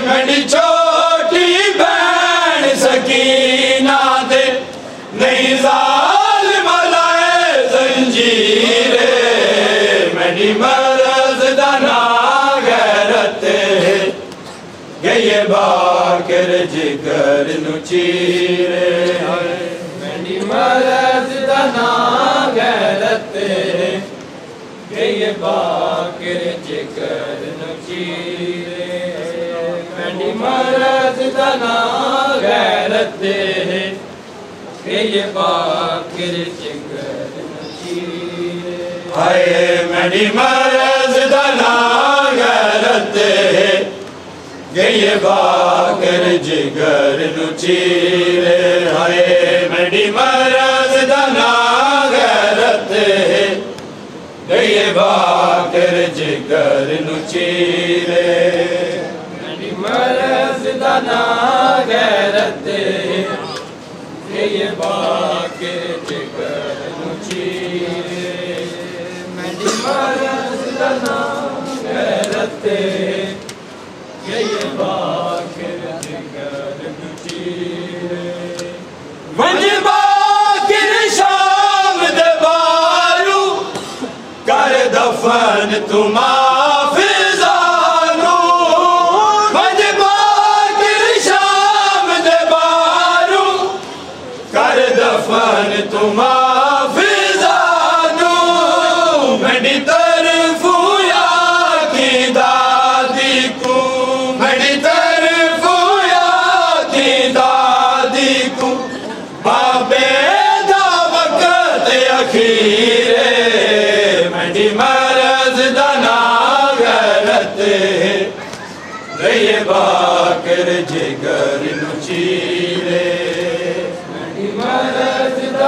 मेरी छोटी बहन सकीना दे नहीं ज़ालिम लाए जंजीरे मेरी मरज दा नाम गैरत ये बाकिर जिगर नु चीरे मेरी मरज दा नाम गैरत ये बाकिर जिगर नु चीरे मेरी मरज दा नाम गैरत ये बाकिर जिगर नु चीरे हाय मेरी मरज दा नाम गैरत ये बाकिर जिगर नु चीरे हाय मेरी मरज दा नाम गैरत ये बाकिर जिगर नु चीरे मेरी मरज दा नाम गैरत ये बाकिर जिगर नु चीरे मेरी मरज दा नाम गैरत ये बाकिर जिगर नु चीरे वंज बाकिर शाम दे बारू कर दफन तुम हाफिज़ानू वंज बाकिर शाम दे बारू कर दफन तुम हाफिज़ानू मेरी तरफू या की दादी को मेरी तरफू या की दादी को बाबे दा वक़्त अखीरे मेरी मरज दा नाम गैरत ये बाकिर जिगर नु चीरे मेरी मरज दा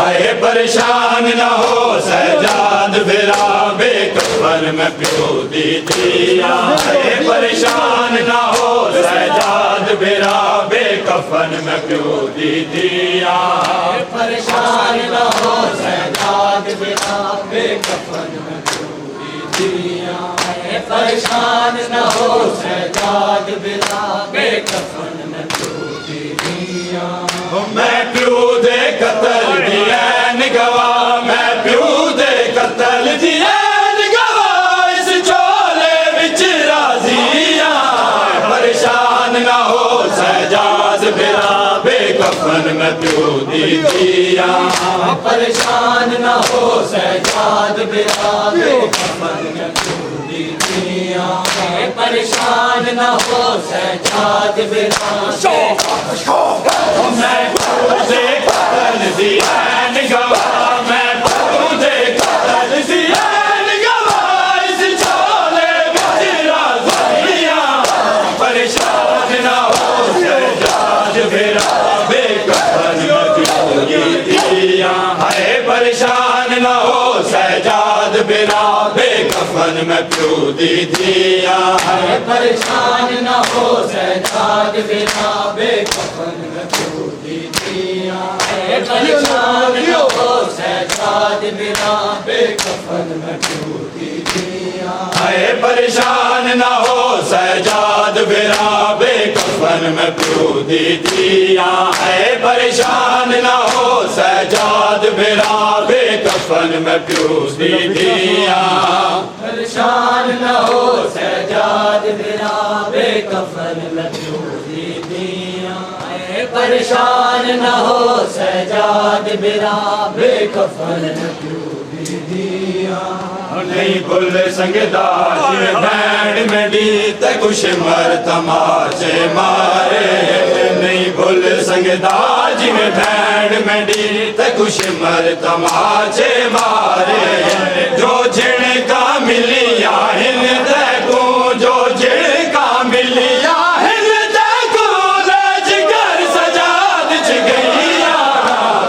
हाय परेशान न हो सजाद बिरा बेकफन में प्यो दी दिया। हाय परेशान न हो सजाद बिरा बेकफन में प्यो दी दिया। परेशान न हो सजाद बिरा बेकफन में प्यो दी दिया। परेशान न हो सजाद बिरा बेकफन में प्यो दी दिया। मैं प्यो दे कतल दिया निगवा, मैं प्यो दे कतल दिया निगवा, इस चोले विच राजिया। परेशान न हो सजाद बिरा बेकफन में प्यो दी दिया। परेशान न हो सजाद बिरा बेकफन में प्यो दी दिया। परेशान न हो सजाद बिरा मैं प्यो दे कतल दिया निगवा, मैं प्यो दे कतल दिया निगवा, इस चोले विच राजिया। परेशान न हो सजाद बिरा बेकफन में प्यो दी दिया। हाय परेशान न हो सजाद बिरा बेकफन में प्यो दी दिया। परेशान न हो सजाद बिरा बेकफन में प्यो दी दिया। परेशान न हो सजाद बिरा बेकफन में प्यो दी दिया। हाय परेशान न हो सजाद बिरा बेकफन में प्यो दी दिया। हाय परेशान न हो सजाद बिरा बेकफन में प्यो दी दिया। परेशान न हो सजाद बिरा बेकफन में प्यो दी दिया। परेशान न हो सजाद बिरा बेकफन में प्यो दी दिया। नहीं भूल संगदा जिवें बैंड में डी ते कुछ मर तमाचे मारे। नहीं भूल संगदा जिवें बैंड में डी ते कुछ मर तमाचे मारे। जो जिनका मिलिया हिन देखो, जो जिनका मिलिया हिन देखो, जिगर सजाद च गईया।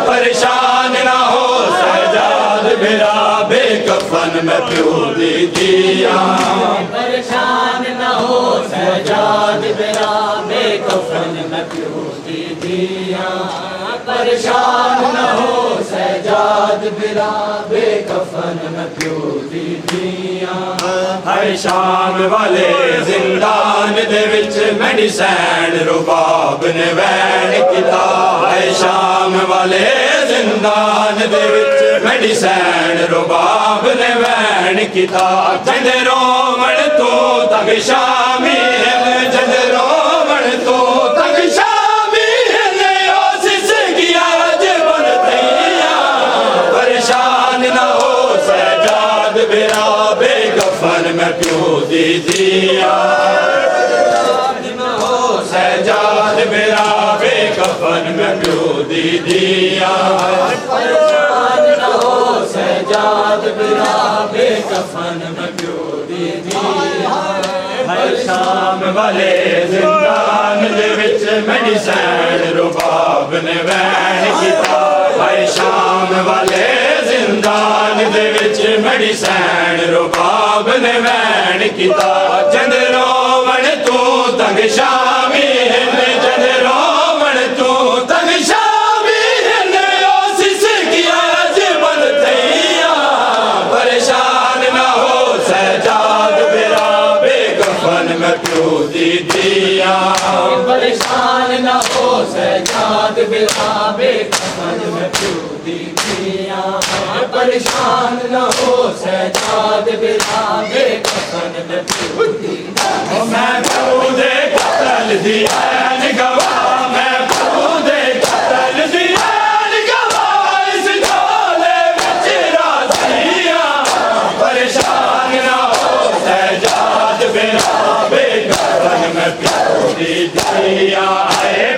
परेशान ना हो सजाद बिरा बेकफन में प्यो दी दिया। परेशान न हो सजाद बिरा बेकफन में प्यो दी दिया। परेशान न हो सजाद बिरा बेकफन में प्यो दी दिया। हर शाम वाले जिंदान दे विच मेडिसन रुबाब ने वैन किता। हर शाम वाले जिंदान दे विच मेडिसन रुबाब ने वैन किता। जद रोवण तो तक शामी जद रोवण तो तक शामी ओसिस किया जबन तैया। परेशान न हो सजाद बिरा बेकफन में प्यो दी दिया। सजाद बिरा बेकफन में प्यो दी दिया। परेशान न हो सजाद बिरा बेकफन में प्यो दी दिया। हर शाम वाले जिंदान दे विच मेडिसन रुबाब ने वैन किता। हर शाम वाले जिंदान दे विच मेडिसन रुबाब ने वैन किता। जद रोवण तू तंग शामी जद रोवण तू तंग शामी ओसिस किया जबन तैया। परेशान न हो सजाद बिरा बेकफन में प्यो दी दिया। परेशान न हो सजाद बिरा बेकफन में प्यो दी दिया। परेशान न हो सजाद बिरा बेकफन में प्यो दी दिया। मैं प्यो दे कतल दिया निगवा, मैं प्यो दे कतल दिया निगवा, इस झोले विच राजिया। परेशान न हो सजाद बिरा बेकफन में प्यो दी दिया।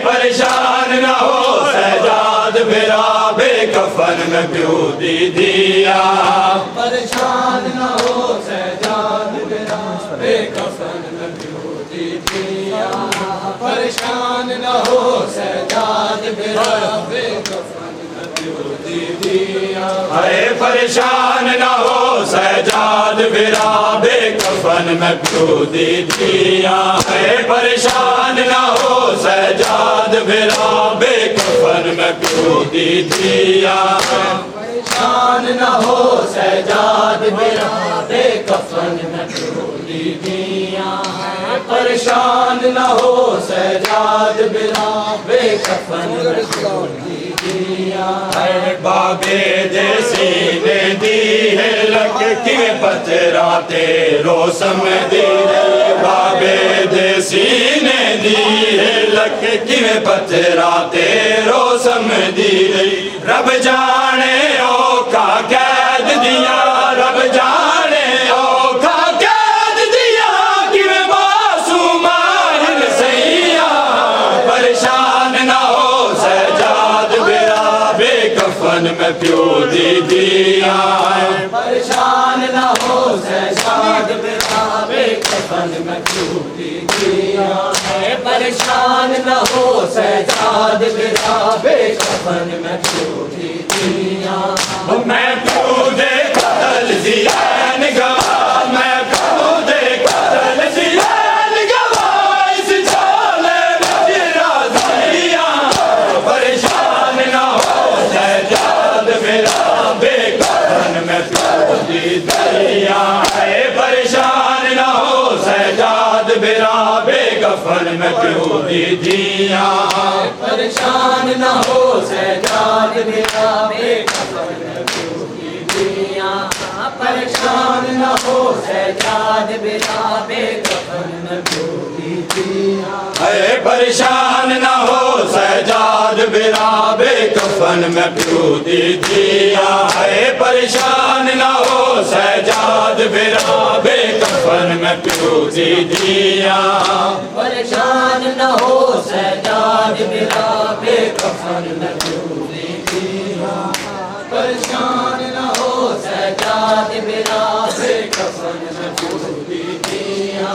परेशान न हो सजाद बिरा बेकफन में प्यो दी दिया। परेशान न हो सजाद बिरा बेकफन में प्यो दी दिया। परेशान न हो सजाद बिरा बेकफन में प्यो हाय परेशान न हो सजाद बिरा बेकफन में क्यों दी दिया। हाय परेशान न हो सजाद बिरा बेकफन में क्यों दी दिया। परेशान न हो सजाद बिरा बेकफन में क्यों दी दिया। परेशान न हो सजाद बिरा बेकफन में क्यों दी दिया। बाबे देसी ने दी है लक की पतरा तेरो समझी रही। बाबे देसी ने दी है लक की पतरा तेरो समझी रही। रब जाने ओ का कैद दिया। रब जाने ओ का कैद दिया कि मैं मासूमा सैया। परेशान ना हो सजाद बिरा बेकफन में प्यो दी दिया। परेशान न हो सजाद बिरा बेकफन में क्यों दी दिया। परेशान न हो सजाद बिरा बेकफन में क्यों दी दिया। मैं क्यों दे कतल दिया निगवा। मैं क्यों दे कतल दिया निगवा। इस झोले में तेरा दिया। परेशान ना हो सजाद मेरा बेकफन में क्यों दी दिया। परेशान ना हो सजाद मेरा बेकफन में क्यों दी दिया। परेशान न हो सजाद बिरा बेकफन में क्यों दी दिया। परेशान न हो सजाद बिरा बेकफन में क्यों दी दिया। परेशान ना हो सजाद बिरा बेकफन में क्यों दी दिया। परेशान ना हो सजाद बिरा बेकफन में क्यों दी दिया। परेशान न हो सजाद बिरा बेकफन में क्यों दी दिया। परेशान न हो सजाद बिरा बेकफन में क्यों दी दिया।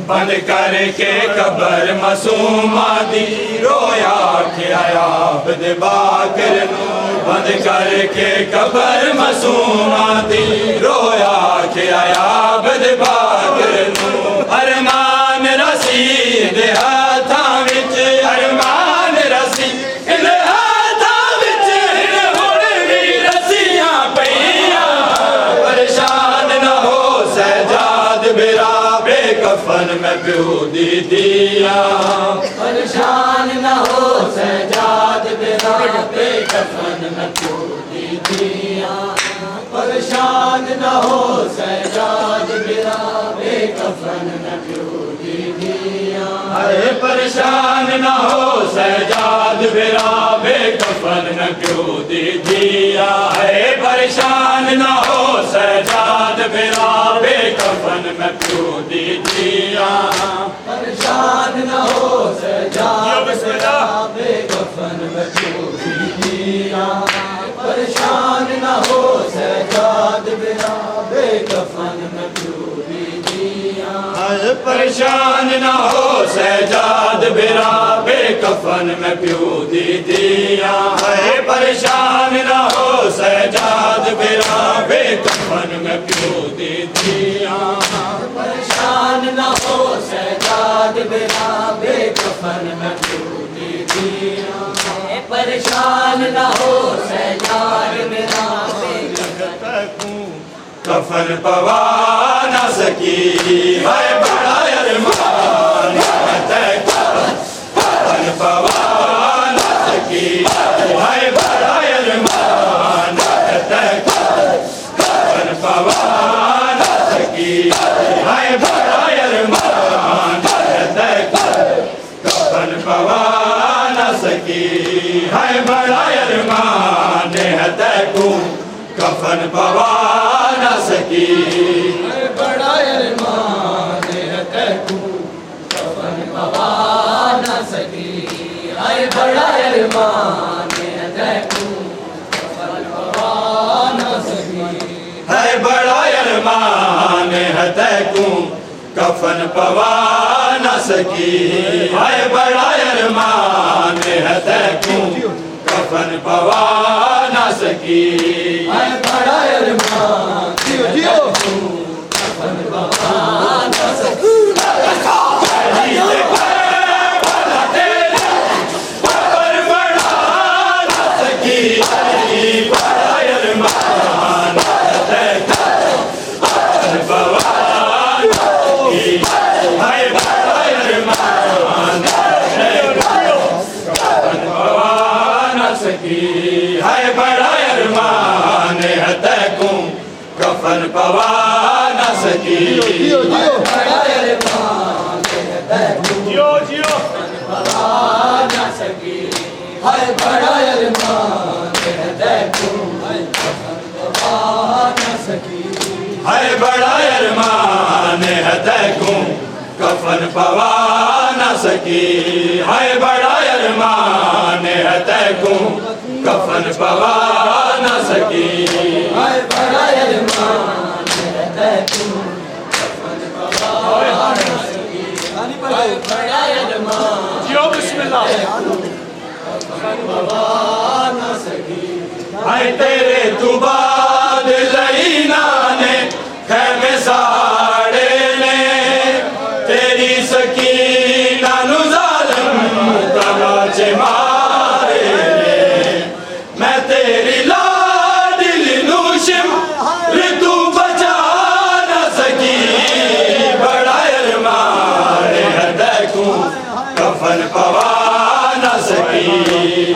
बंद करके कबर मासूमा दी रोया के आया बदबाकर नू। बंद करके कबर मासूमा दी रोया के आया बदबाकर नू। अरमान रसी दे हाथां विच। अरमान रसी दे हाथां विच हुण भी रसियां पईयां। परेशान ना हो सजाद बिरा बेकफन में क्यों दी दिया। परेशान न हो सजाद बिरा बेकफन में क्यों दी दिया। परेशान न हो सजाद बिरा बेकफन में क्यों दी दिया। परेशान ना हो सजाद बिरा बेकफन में क्यों दी दिया। परेशान ना हो सजाद बिरा बेकफन में क्यों दी दिया। परेशान न हो सजाद बिरा बेकफन में क्यों दी दिया। परेशान न हो सजाद बिरा बेकफन में क्यों दी दिया। परेशान ना हो सजाद बिरा बेकफन में क्यों दी दिया। परेशान ना हो सजाद बिरा बेकफन में क्यों दी दिया। परेशान न हो सजाद बिरा बेकफन में क्यों दी दिया। परेशान न हो सजाद बिरा कफन पवा न सकी है बड़ा अरमान। कफन पवा न सकी है बड़ा अरमान। कफन पवा न सकी है बड़ा अरमान। कफन पवा न सकी है बड़ा अरमान। कफन पवा न सकी बड़ा अरमान है तू। कफन पवा न सकी है बड़ा अरमान है तू। कफन पवा न सकी है बड़ा अरमान है तैकू। कफन पवा न सकी है बड़ा अरमान है तैकू। कफन पवा न सकी है बड़ा अरमान जियो जियो कफन पवा न सकी है बड़ा अरमान है तैकूं कफन पवा न सकी जियो जियो बड़ा अरमान है तैकूं जियो जियो पवा न सकी है बड़ा अरमान है तैकूं कफन पवा न सकी है बड़ा अरमान है तैकूं कफन पवा न सकी है बड़ा अरमान है तैकूं कफन पवा न सकी है बड़ा अरमान है तैकूं कफन पवा न सकी है बड़ा अरमान जियो बिस्मिल्लाह कफन पवा न सकी है तेरे तू बाद लईना ने खैमे साड़े ने तेरी सकीना नु जालिम तमाचे मारे ने मैं तेरी लाडिल नूशिम ऋतु बचा न सकी बड़ा अरमान है तैकूं कफन पवा न सकी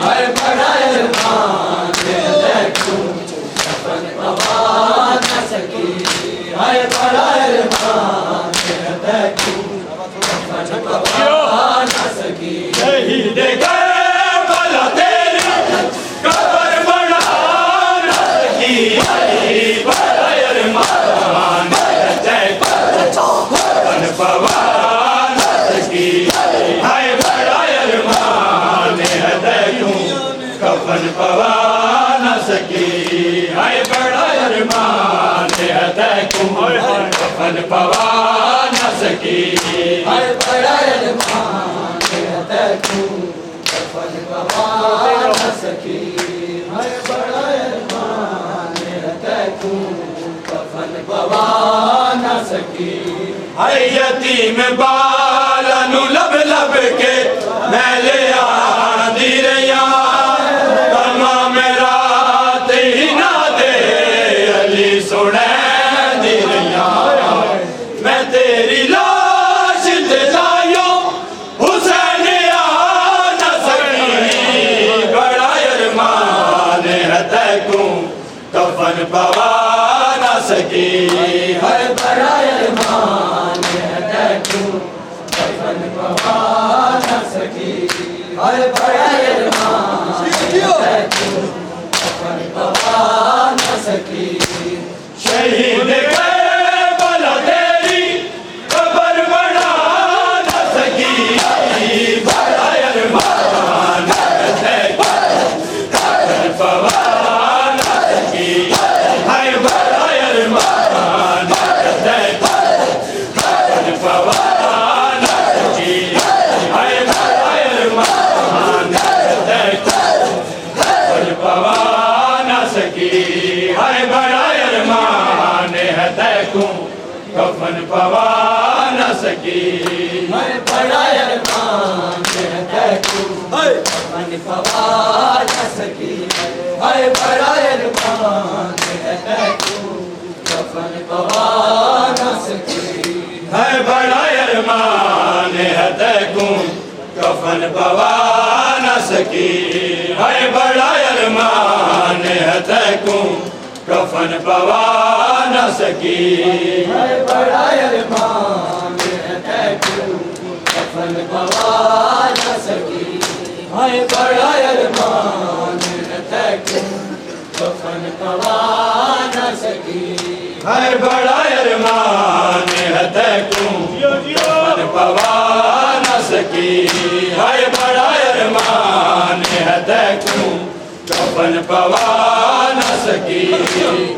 है बड़ा अरमान है तैकूं कफन पवा न सकी है बड़ा अरमान है तैकूं कफन पवा न सकी शहीद गए भला तेरी कब्र बना न सकी बड़ा अरमान है तैकूं कफन पवा न सकी है बड़ा अरमान है तैकूं कफन पवा न सकी है बड़ा अरमान है तैकूं कफन पवा न सकी है बड़ा अरमान है तैकूं कफन पवा न सकी है बड़ा अरमान है तैकूं कफन पवा न सकी है यतीम बालनु लब लब के मैले आंदी रैया तमाम रात ही ना दे अली सुने दी रैया मैं तेरी लाश दिलायो हुसैन आ न सकी बड़ा अरमान है तैकूं कफन पवा न सकी है बड़ा अरमान है तैकूं कफन पवा न सकी है बड़ा अरमान जियो है तैकूं कफन पवा न सकी शहीद गए भला तेरी कब्र बना न सकी बड़ा अरमान है तैकूं कफन पवा न सकी है बड़ा अरमान है तैकूं कफन पवा न सकी है बड़ा अरमान है तैकूं कफन पवा न सकी है बड़ा अरमान है तैकूं कफन पवा न सकी है बड़ा अरमान है तैकूं कफन पवा न सकी है बड़ा अरमान है तैकूं कफन पवा न सकी है बड़ा अरमान है तैकूं कफन पवा न सकी है बड़ा अरमान है तैकूं कफन पवा न सकी है बड़ा अरमान है तैकूं कफन पवा न सकी है बड़ा अरमान है तैकूं कफन पवा न सकी है बड़ा अरमान है तैकूं कफन पवा न सकी है बड़ा अरमान है तैकूं कफन पवा न सकी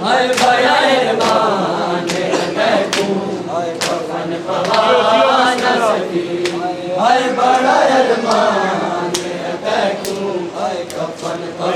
है बड़ा अरमान है तैकूं कफन पवा न सकी है बड़ा अरमान है तैकूं कफन पवा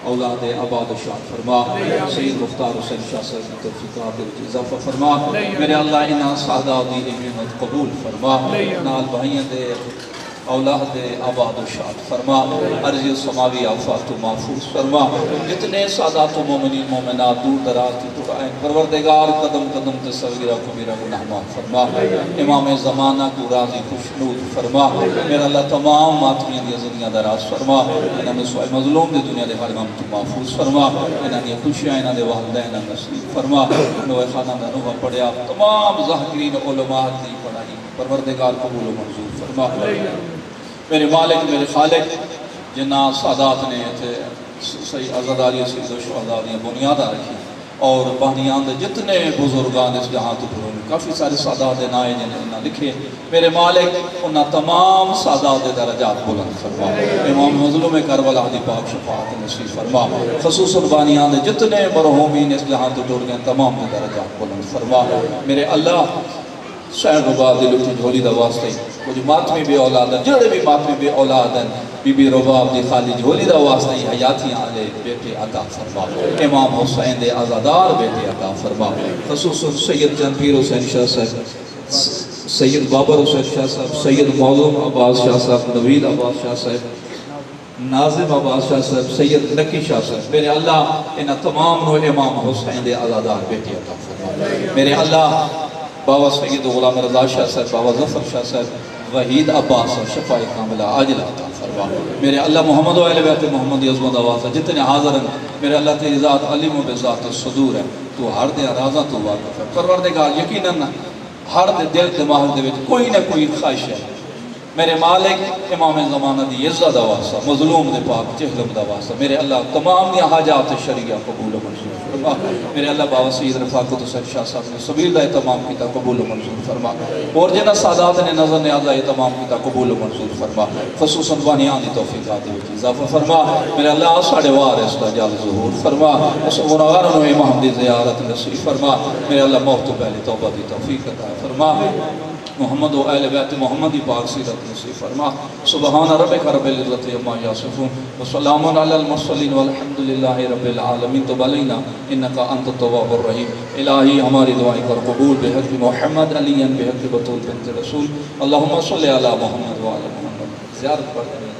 औलाद आबाद शान फरमा सैयद मुख्तार हुसैन शाह साहब की तौफीक़ात में इजाफा फरमा मेरे अल्लाह इन्हां सादात दी हिम्मत कबूल फरमा नाल भाइयों दे औलाद आबाद शाद फरमा अर्ज़ समावी आफात महफूज फरमा जितने सादात मोमिनीन मोमिनात दूर दराज की दुआएं परवरदिगार कदम कदम ते सगीरा कबीरा गुनाह माफ़ फरमा इमाम ज़माना को राज़ी खुशनूद फरमा मेरा अल्लाह तमाम मातमियां दी ज़िंदगियां दराज फरमा इन्हां नूं सोए मज़लूम दी दुनिया दे हर गम तो महफूज फरमा इन्हां दी खुशियां इन्हां दे वालिदैन नसीब फरमा नूए खाना दा नूह पढ़िया तमाम ज़ाकिरीन उलमा दी पढ़ाई परवरदिगार कबूल व मंजूर फरमा मेरे मालिक मेरे खालिक जिन्ना सादात ने सही आज़ादारी शुहदा बुनियादा रखी और बानियान दे जितने बुजुर्गान इस जहाँ तो काफ़ी सारे सादात नाए जिन्हें लिखे मेरे मालिक उन्हें तमाम सादात दरजात बुलंद फरमा इमाम मज़लूम करबला दी पाक शफाअत नसीब फरमा ख़ुसूसन बानियान दे जितने मरहूमीन इस जहाँ तो टुर गए तमाम के दरजात बुलंद फरमा मेरे अल्लाह शहर रुबाब दी लुटी झोली दा वास्ते कुछ मातमी बे औलाद जेड़े भी मातमी बे औलाद बीबी रुबाब दी खाली झोली दा वास्ते हयातियां आले बेटे अता फरमा इमाम हुसैन दे आज़ादार बेटे अता फरमा ख़ुसूसन सैयद जनपीर हुसैन शाह साहब सैयद बाबर हुसैन शाह साहब सैयद मौलूम अब्बास शाह साहब नवीद अब्बास शाह साहब नाजिम अब्बास शाह साहब सैयद नकी शाह साहब मेरे अल्लाह इन तमाम नो इमाम हुसैन दे आज़ादार बेटे अता फरमा मेरे अल्लाह बाबा सैयद गुलाम रज़ा शाह साहब बाबा ज़फ़र शाह साहब वहीद अब्बास और शफ़ाए कामिला आजिला अता फरमा मेरे अल्लाह मोहम्मद व अहले बैत मोहम्मद अज़मत आवाज़ जितने हाज़िर हैं मेरे अल्लाह तेरी ज़ात अलीम व बिज़ात सुदूर है तू हर दे राज़ा तू वाक़िफ़ है परवरदिगार यकीनन हर दे दिल दिमाग दे विच कोई ना कोई ख्वाहिश है मेरे मालिक इमाम ज़माना दी इज़्ज़त दा वास्ता मज़लूम दे पाक चेहलम दा वास्ता मेरे अल्लाह तमाम दी हाजात शरिया कबूल व मंजूर फरमा मेरे अल्लाह बाबा सैयद रफ़ाक़त हुसैन शाह साहब ने सबील दा तमाम कीता कबूल व मंजूर फरमा और जिन्हां सादात ने नज़र ने आज़ा तमाम कीता कबूल व मंजूर फरमा ख़ुसूसन बानियां दी तौफ़ीक़ात में इज़ाफ़ा फरमा मेरे अल्लाह साडे वारिस दा जल ज़हूर फरमा उस गुनाहगार नु इमाम दी ज़ियारत नसीब फरमा मेरे अल्लाह मौत तो पहले तौबा दी तौफ़ीक़ अता फरमा मोहम्मद व अहले बैत मोहम्मद की पाक सीरत नसीब फरमा सुबहान रब्बिका रब्बिल इज़्ज़ति अम्मा यसिफून व सलामुन अलल मुरसलीन वल्हम्दुलिल्लाहि रब्बिल आलमीन तब अलैना इन्नका अंतत तव्वाबुर रहीम इलाही हमारी दुआएं कर कबूल बिहक़्क़ि मुहम्मद अली बिहक़्क़ि बतूल बिन्त रसूल अल्लाहुम्मा सल्लि अला मुहम्मद व अला मुहम्मद ज़ियारत पढ़